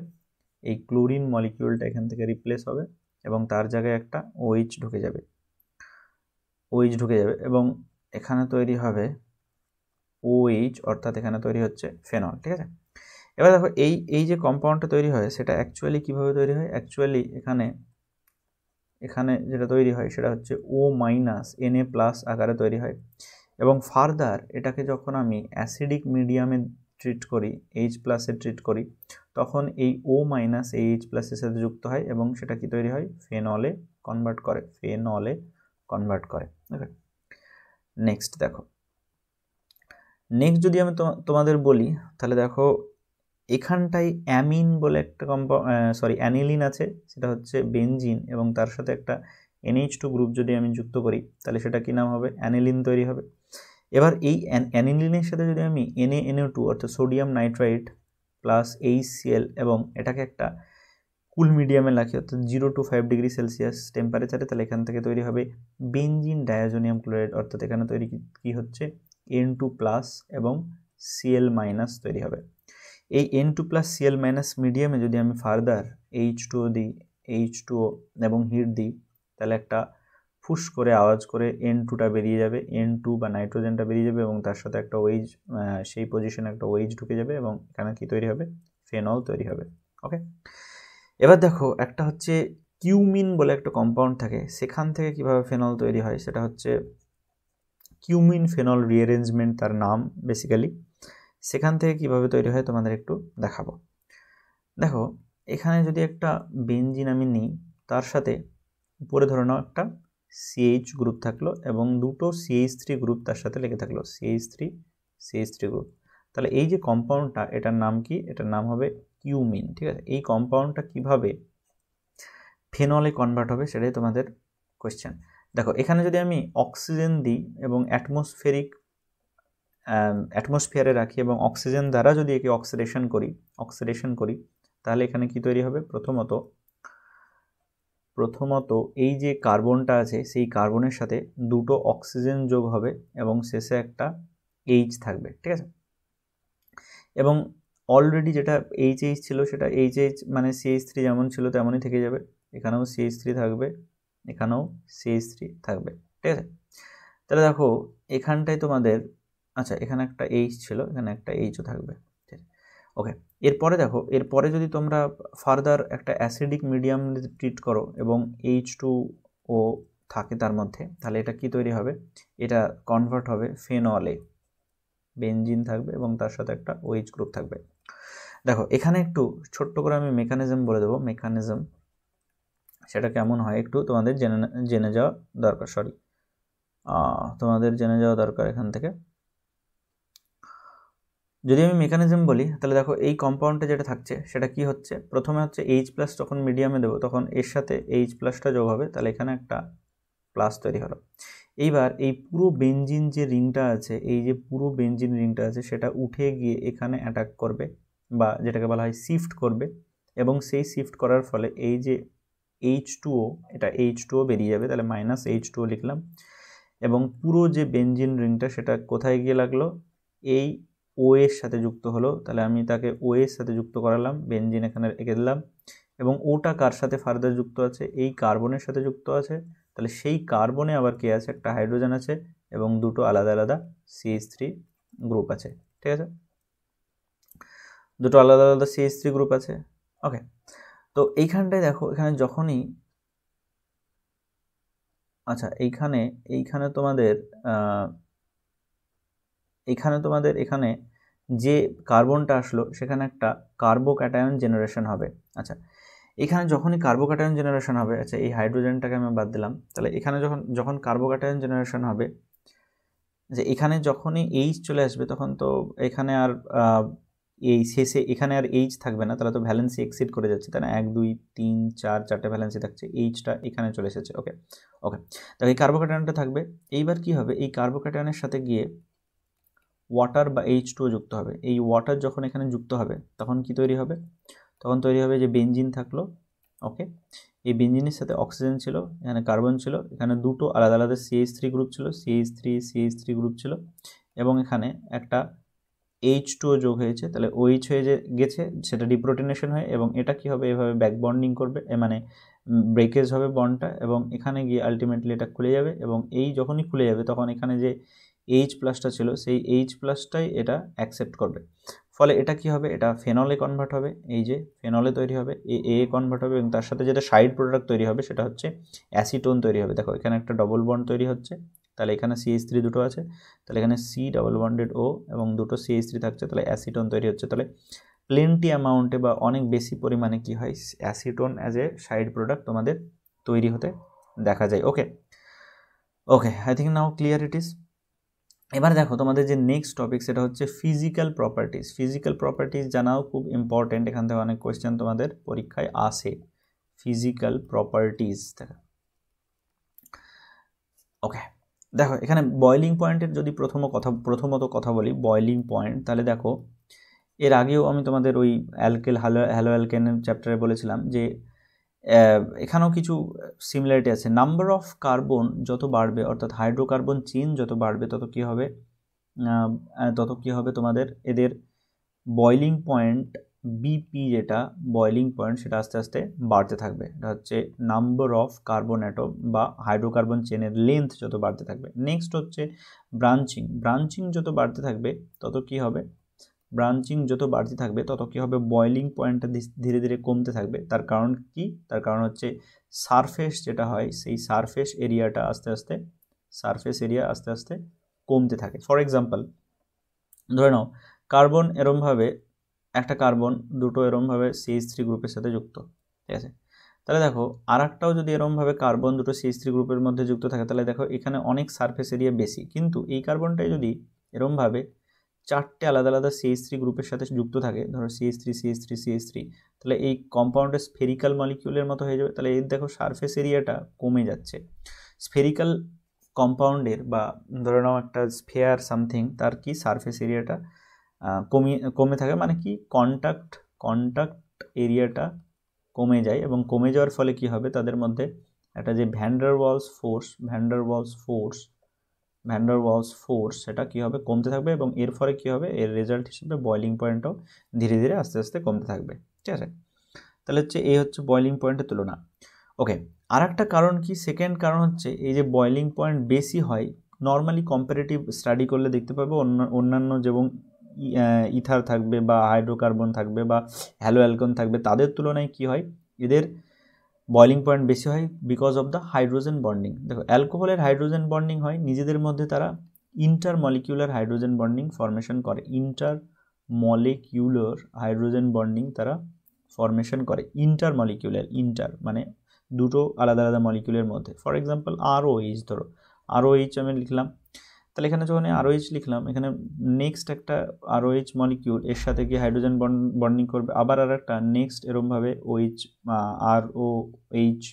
এই ক্লোরিন মলিকিউলটা এখান থেকে রিপ্লেস হবে এবং তার জায়গায় একটা OH ঢুকে যাবে এবং এখানে তৈরি হবে OH, অর্থাৎ এখানে তৈরি হচ্ছে ফেনল, ঠিক আছে। এবার দেখো এই যে কম্পাউন্ডটা তৈরি হয় সেটা অ্যাকচুয়ালি কিভাবে তৈরি হয়, অ্যাকচুয়ালি এখানে যেটা তৈরি হয় সেটা হচ্ছে O- Na+ আকারে তৈরি হয় এবং ফার্দার এটাকে যখন আমি অ্যাসিডিক মিডিয়ামে ট্রিট করি, H+ এ ট্রিট করি, তখন এই O- H+ এর সাথে যুক্ত হয় এবং সেটা কি তৈরি হয়, ফেনলে কনভার্ট করে। ওকে, নেক্সট দেখো, যদি আমি তোমাদের বলি, তাহলে দেখো এখানটায় অ্যামিন বলে একটা অ্যানিলিন আছে, সেটা হচ্ছে বেনজিন এবং তার সাথে একটা NH2 গ্রুপ যদি আমি যুক্ত করি তাহলে সেটা কি নাম হবে, অ্যানিলিন তৈরি হবে। এবার এই অ্যানিলিনের সাথে যদি আমি NaNO2 অর্থাৎ সোডিয়াম নাইট্রাইট প্লাস HCl এবং এটাকে একটা কুল মিডিয়ামে রাখি অর্থাৎ 0 to 5 ডিগ্রি সেলসিয়াস টেম্পারেচারে, তাহলে এখান থেকে তৈরি হবে বেনজিন ডায়াজোনিয়াম ক্লোরাইড, অর্থাৎ এখানে তৈরি কি হচ্ছে N2+ এবং Cl- তৈরি হবে। এই N2+ Cl- মিডিয়ামে যদি আমি ফার্দার H2O দিই, H2O এবং হিট দিই, তাহলে একটা ফুস করে আওয়াজ করে N2টা বেরিয়ে যাবে, N2 বা নাইট্রোজেনটা বেরিয়ে যাবে এবং তার সাথে একটা OH, সেই পজিশনে একটা OH ঢুকে যাবে এবং এখানে কি তৈরি হবে, ফেনল তৈরি হবে। ওকে, এবার দেখো একটা হচ্ছে কিউমিন বলে একটা কম্পাউন্ড থাকে, সেখান থেকে কিভাবে ফেনল তৈরি হয়, সেটা হচ্ছে কিউমিন ফেনল রিঅ্যারেঞ্জমেন্ট তার নাম বেসিক্যালি, সেখান থেকে কিভাবে তৈরি হয় তোমাদের একটু দেখাবো। দেখো এখানে যদি একটা বেনজিন আমি নিই, তার সাথে উপরে ধরে নাও একটা CH গ্রুপ থাকলো এবং দুটো CH3 গ্রুপ তার সাথে লেগে থাকলো, CH3 গ্রুপ, তাহলে এই যে কম্পাউন্ডটা এটার নাম কি, এটার নাম হবে কিউমিন, ঠিক আছে। এই কম্পাউন্ডটা কিভাবে ফেনলে কনভার্ট হবে, সেটাই তোমাদের কোয়েশ্চেন। দেখো এখানে যদি আমি অক্সিজেন দিই এবং অ্যাটমসফিয়ারে রাখি এবং অক্সিজেন দ্বারা যদি একে অক্সিডেশন করি তাহলে এখানে কি তৈরি হবে? প্রথমত এই যে কার্বনটা আছে সেই কার্বনের সাথে দুটো অক্সিজেন যোগ হবে এবং শেষে একটা এইচ থাকবে, ঠিক আছে? এবং অলরেডি যেটা এইচ ছিল সেটা এইচ মানে CH3 যেমন ছিল তেমনই থেকে যাবে, এখানেও CH3 থাকবে, এখানেও CH3 থাকবে, ঠিক আছে? তাহলে দেখো এখানটায় তোমাদের, আচ্ছা এখানে একটা এইচ ছিল, এখানে একটা এইচও থাকবে, ঠিক আছে? ওকে, এরপরে দেখো, এরপরে যদি তোমরা ফার্দার একটা অ্যাসিডিক মিডিয়াম ট্রিট করো এবং H2O থাকে তার মধ্যে, তাহলে এটা কি তৈরি হবে? এটা কনভার্ট হবে ফেনলে, বেনজিন থাকবে এবং তার সাথে একটা OH গ্রুপ থাকবে। দেখো এখানে একটু ছোট্ট করে আমি মেকানিজম বলে দেবো, মেকানিজম সেটা কেমন হয় একটু তোমাদের জেনে যাওয়া দরকার, তোমাদের জেনে যাওয়া দরকার এখান থেকে। যদি আমি মেকানিজম বলি তাহলে দেখো এই কম্পাউন্ডটা যেটা থাকছে সেটা কি হচ্ছে, প্রথমে হচ্ছে H+ যখন মিডিয়ামে দেবো তখন এর সাথে H+টা যোগ হবে, তাহলে এখানে একটা প্লাস তৈরি হলো। এইবার এই পুরো বেনজিন যে রিংটা আছে, এই যে পুরো বেনজিন রিংটা আছে সেটা উঠে গিয়ে এখানে অ্যাটাক করবে বা যেটাকে বলা হয় শিফট করবে, এবং সেই শিফট করার ফলে এই যে H2O, এটা H2O বেরিয়ে যাবে, তাহলে -H2O লিখলাম। এবং পুরো যে বেনজিন রিংটা সেটা কোথায় গিয়ে লাগলো? এই ও এর সাথে যুক্ত হলো, তাহলে আমি তাকে ও এর সাথে যুক্ত করালাম, বেনজিন এখানে এঁকে দিলাম, এবং ওটা কার সাথে ফার্দার যুক্ত আছে? এই কার্বনের সাথে যুক্ত আছে, তাহলে সেই কার্বনে আবার কি আছে? একটা হাইড্রোজেন আছে এবং দুটো আলাদা আলাদা CH3 গ্রুপ আছে, ঠিক আছে? দুটো আলাদা আলাদা CH3 গ্রুপ আছে, ওকে। তো এইখানটায় দেখো, এখানে যখনই, আচ্ছা এইখানে তোমাদের এখানে যে কার্বনটা আসলো সেখানে একটা কার্বোক্যাটায়ন জেনারেশন হবে। আচ্ছা এখানে যখনই কার্বোক্যাটায়ন জেনারেশন হবে, আচ্ছা এই হাইড্রোজেনটাকে আমি বাদ দিলাম, তাহলে এখানে যখন কার্বোক্যাটায়ন জেনারেশন হবে, যে এখানে যখনই এইচ চলে আসবে তখন তো এখানে আর এই শেষে এখানে আর এইচ থাকবে না, তাহলে তো ভ্যালেন্সি এক্সিড করে যাচ্ছে, তাই না? 1 2 3 4 4টে ভ্যালেন্সি থাকছে, এইচটা এখানে চলে এসেছে, ওকে। তো এই কার্বোক্যাটায়নটা থাকবে। এইবার কি হবে? এই কার্বোক্যাটায়নের সাথে গিয়ে ওয়াটার বা H2O যুক্ত হবে। এই ওয়াটার যখন এখানে যুক্ত হবে তখন কি তৈরি হবে? তখন তৈরি হবে যে বেনজিন থাকলো, ওকে। এই বেনজিনের সাথে অক্সিজেন ছিল, এখানে কার্বন ছিল, এখানে দুটো আলাদা আলাদা CH3 গ্রুপ ছিল, CH3 গ্রুপ ছিল, এবং এখানে একটা H2O যোগ হয়েছে, তাহলে OH হয়ে গেছে, সেটা ডিপ্রোটিনেশন হয়ে, এবং এটা কি হবে? এভাবে ব্যাক বন্ডিং করবে, মানে ব্রেকেজ হবে বন্ডটা, এবং এখানে গিয়ে আলটিমেটলি এটা খুলে যাবে, এবং এই যখনই খুলে যাবে তখন এখানে যে H+টা ছিল সেই H+টাই এটা অ্যাকসেপ্ট করবে, ফলে এটা কি হবে? এটা ফেনলে কনভার্ট হবে, এই যে ফেনলে তৈরি হবে, এ কনভার্ট হবে, এবং তার সাথে যেটা সাইড প্রোডাক্ট তৈরি হবে সেটা হচ্ছে অ্যাসিটোন তৈরি হবে। দেখো এখানে একটা ডবল বন্ড তৈরি হচ্ছে, তাহলে এখানে CH3 দুটো আছে, তাহলে এখানে C+O এবং দুটো CH3 থাকছে, তাহলে অ্যাসিটোন তৈরি হচ্ছে। তাহলে প্লেন্টি অ্যামাউন্টে বা অনেক বেশি পরিমাণে কি হয়? Acetone as a side product তোমাদের তৈরি হতে দেখা যায়, okay. I think now clear it is. এবার দেখো তোমাদের যে নেক্সট টপিক সেটা হচ্ছে ফিজিক্যাল প্রপার্টিজ জানাও খুব ইম্পর্টেন্ট, এখান থেকে অনেক কোয়েশ্চেন তোমাদের পরীক্ষায় আসে। ফিজিক্যাল প্রপার্টিজ, ওকে। দেখো এখানে বয়লিং পয়েন্টের যদি প্রথমত কথা বলি বয়লিং পয়েন্ট, তাহলে দেখো এর আগেও আমি তোমাদের ওই হ্যালো অ্যালকেনের চ্যাপ্টারে বলেছিলাম যে এখানেও কিছু সিমিলারিটি আছে। নাম্বার অফ কার্বন যত বাড়বে, অর্থাৎ হাইড্রোকার্বন চেইন যত বাড়বে তত কি হবে তোমাদের এদের বয়লিং পয়েন্ট বিপি, যেটা বয়লিং পয়েন্ট সেটা আস্তে আস্তে বাড়তে থাকবে। এটা হচ্ছে নাম্বার অফ কার্বন অ্যাটম বা হাইড্রোকার্বন চেনের লেন্থ যত বাড়তে থাকবে। নেক্সট হচ্ছে ব্রাঞ্চিং যত বাড়তে থাকবে তত কি হবে? বয়লিং পয়েন্টটা ধীরে ধীরে কমতে থাকবে। তার কারণ কি? তার কারণ হচ্ছে সারফেস যেটা হয় সেই সারফেস এরিয়া আস্তে আস্তে কমতে থাকে। ফর এক্সাম্পল ধরে নাও কার্বন এরমভাবে, একটা কার্বন দুটো এরমভাবে CH3 গ্রুপের সাথে যুক্ত, ঠিক আছে? তাহলে দেখো আর একটাও যদি এরমভাবে কার্বন দুটো CH3 গ্রুপের মধ্যে যুক্ত থাকে, তাহলে দেখো এখানে অনেক সারফেস এরিয়া বেশি, কিন্তু এই কার্বনটাই যদি এরমভাবে 4টে আলাদা আলাদা CH3 গ্রুপের সাথে যুক্ত থাকে, ধরো CH3, তাহলে এই কম্পাউন্ডের স্ফেরিক্যাল মলিকিউলের মতো হয়ে যাবে। তাহলে এর দেখো সারফেস এরিয়াটা কমে যাচ্ছে। স্ফেরিক্যাল কম্পাউন্ডের বা ধরে নাও একটা স্ফেয়ার সামথিং, তার কি সারফেস এরিয়াটা কমে থাকে, মানে কি কন্ট্যাক্ট এরিয়াটা কমে যায়, এবং কমে যাওয়ার ফলে কি হবে, তাদের মধ্যে একটা যে ভ্যান্ডারওয়ালস ফোর্স সেটা কি হবে, কমতে থাকবে, এবং এর ফলে কি হবে, এর রেজাল্ট হিসেবে বয়লিং পয়েন্টটাও ধীরে ধীরে আস্তে আস্তে কমতে থাকবে। ঠিক আছে, তাহলে হচ্ছে এই হচ্ছে বয়লিং পয়েন্টের তুলনা। ওকে, আর একটা কারণ কি, সেকেন্ড কারণ হচ্ছে এই যে বয়লিং পয়েন্ট বেশি হয়, নর্মালি কম্পারেটিভ স্টাডি করলে দেখতে পাবে অন্যান্য যেমন ইথার থাকবে বা হাইড্রোকার্বন থাকবে বা হ্যালো অ্যালকন থাকবে, তাদের তুলনায় কি হয়, এদের বয়লিং পয়েন্ট বেশি হয় because of the hydrogen bonding. দেখো অ্যালকোহলের হাইড্রোজেন বন্ডিং হয়, নিজেদের মধ্যে তারা ইন্টারমলিকিউলার হাইড্রোজেন বন্ডিং ফরমেশন করে, ইন্টারমলিকিউলার হাইড্রোজেন বন্ডিং তারা ফরমেশন করে। ইন্টার মানে দুটো আলাদা আলাদা মলিকিউলের মধ্যে। ফর এক্সাম্পল ROH, ধরো ROH আমি লিখলাম, তাহলে এখানে যখন ROH লিখলাম, এখানে নেক্সট একটা ROH মলিকিউল এর সাথে কি হাইড্রোজেন বন্ডিং করবে, আবার আর একটা নেক্সট এরমভাবে ROH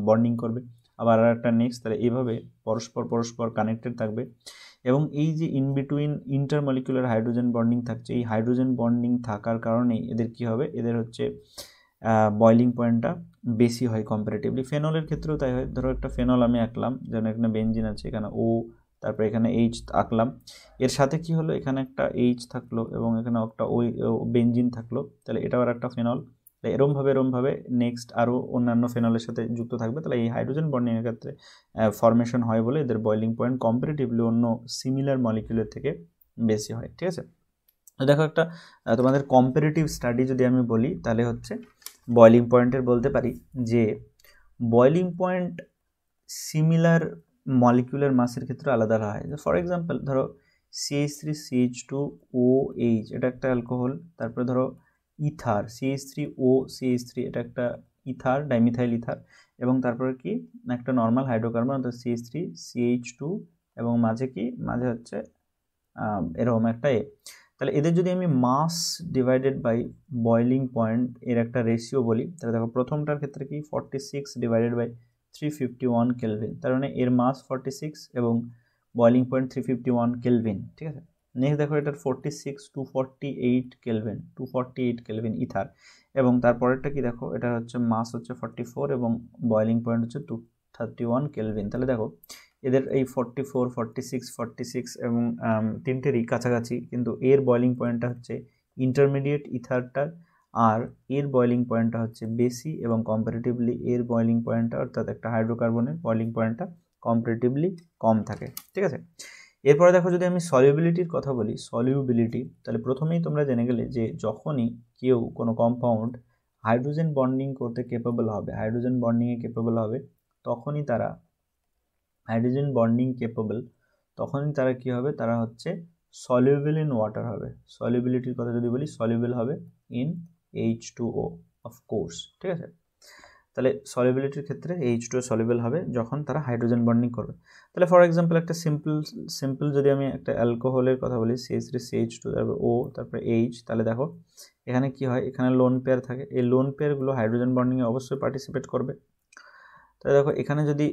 বন্ডিং করবে, আবার আর একটা নেক্সট, তাহলে এইভাবে পরস্পর কানেক্টেড থাকবে। এবং এই যে in between intermolecular hydrogen bonding থাকছে, এই হাইড্রোজেন বন্ডিং থাকার কারণেই এদের কি হবে, এদের হচ্ছে বয়লিং পয়েন্টটা বেশি হয় কম্পারেটিভলি। ফেনলের ক্ষেত্রেও তাই হয়, ধরো একটা ফেনল আমি আঁকলাম, যেন এখানে বেঞ্জিন আছে, এখানে O, তারপরে এখানে H আঁকলাম, এর সাথে কি হলো, এখানে একটা H থাকলো এবং এখানে একটা বেঞ্জিন থাকলো, তাহলে এটাও আর একটা ফেনল। এরমভাবে নেক্সট আরও অন্যান্য ফেনলের সাথে যুক্ত থাকবে, তাহলে এই হাইড্রোজেন বন্ডিংয়ের ক্ষেত্রে ফরমেশন হয় বলে এদের বয়লিং পয়েন্ট কম্পারেটিভলি অন্য সিমিলার মলিকিউলের থেকে বেশি হয়। ঠিক আছে, দেখো একটা তোমাদের কম্পারেটিভ স্টাডি যদি আমি বলি, তাহলে হচ্ছে বয়লিং পয়েন্টের বলতে পারি যে বয়লিং পয়েন্ট সিমিলার মলিকিউলার মাসের ক্ষেত্রে আলাদা হয়। ফর এক্সাম্পল ধরো CH3CH2OH, এটা একটা অ্যালকোহল, তারপরে ধরো ইথার CH3OCH3, এটা একটা ইথার, ডাইমিথাইল ইথার, এবং তারপরে কি একটা নর্মাল হাইড্রোকার্বন অর্থাৎ CH3CH2, এবং মাঝে হচ্ছে এরকম একটা তাহলে এদের যদি আমি মাস ডিভাইডেড বাই বয়লিং পয়েন্ট এর একটা রেশিও বলি, তাহলে দেখো প্রথমটার ক্ষেত্রে কি 46 ডিভাইডেড বাই 351 কেলভিন, তার মানে এর মাস 46 এবং বয়লিং পয়েন্ট 351 কেলভিন। ঠিক আছে, নেক্সট দেখো এটার 46 248 কেলভিন ইথার, এবং তারপরেরটা কি দেখো, এটা হচ্ছে মাস হচ্ছে 44 এবং বয়লিং পয়েন্ট হচ্ছে 231 কেলভিন। তাহলে দেখো এদের এই 44, 46 এবং তিনটেরই কাছাকাছি, কিন্তু এর বয়লিং পয়েন্টটা হচ্ছে ইন্টারমিডিয়েট ইথারটার, আর এর বয়লিং পয়েন্টটা হচ্ছে বেশি, এবং কম্পারেটিভলি এর বয়লিং পয়েন্টটা অর্থাৎ একটা হাইড্রোকার্বনের বয়লিং পয়েন্টটা কম্পারেটিভলি কম থাকে। ঠিক আছে, এরপরে দেখো যদি আমি সলিউবিলিটির কথা বলি, তাহলে প্রথমেই তোমরা জেনে গেলে যে যখনই কেউ কোনো কম্পাউন্ড হাইড্রোজেন বন্ডিং করতে কেপেবল হবে, তখনই তারা কি হবে, তারা হচ্ছে সলিউবল ইন ওয়াটার হবে। সলিউবিলিটির কথা যদি বলি, সলিউবল হবে ইন H2O অফকোর্স। ঠিক আছে, তাহলে সলিউবিলিটির ক্ষেত্রে H2O সলিউবল হবে যখন তারা হাইড্রোজেন বন্ডিং করবে। তাহলে ফর এক্সাম্পল একটা সিম্পল যদি আমি একটা অ্যালকোহলের কথা বলি, CH3CH2 তারপর O তারপর H, তাহলে দেখো এখানে কি হয়, এখানে লোন পেয়ার থাকে, এই লোন পেয়ারগুলো হাইড্রোজেন বন্ডিংয়ে অবশ্যই পার্টিসিপেট করবে। তাহলে দেখো এখানে যদি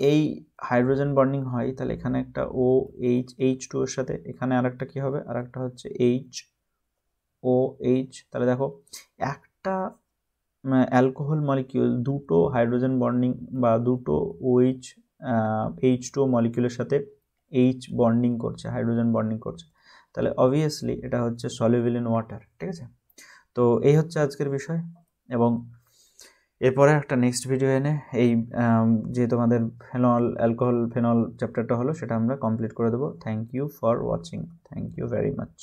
এই হাইড্রোজেন বন্ডিং হয়, তাহলে এখানে একটা H2 এর সাথে এখানে আরেকটা কি হবে, আরেকটা হচ্ছে HOH। তাহলে দেখো একটা অ্যালকোহল মলিকিউল দুটো হাইড্রোজেন বন্ডিং বা দুটো H2O মলিকিউলের সাথে বন্ডিং করছে, হাইড্রোজেন বন্ডিং করছে, তাহলে অবভিয়াসলি এটা হচ্ছে সলিউবল ইন ওয়াটার। ঠিক আছে, তো এই হচ্ছে আজকের বিষয়, এবং এরপরে একটা নেক্সট ভিডিও এনে এই যে তোমাদের অ্যালকোহল ফেনল চ্যাপ্টারটা হলো সেটা আমরা কমপ্লিট করে দেবো। Thank you for watching, thank you very much.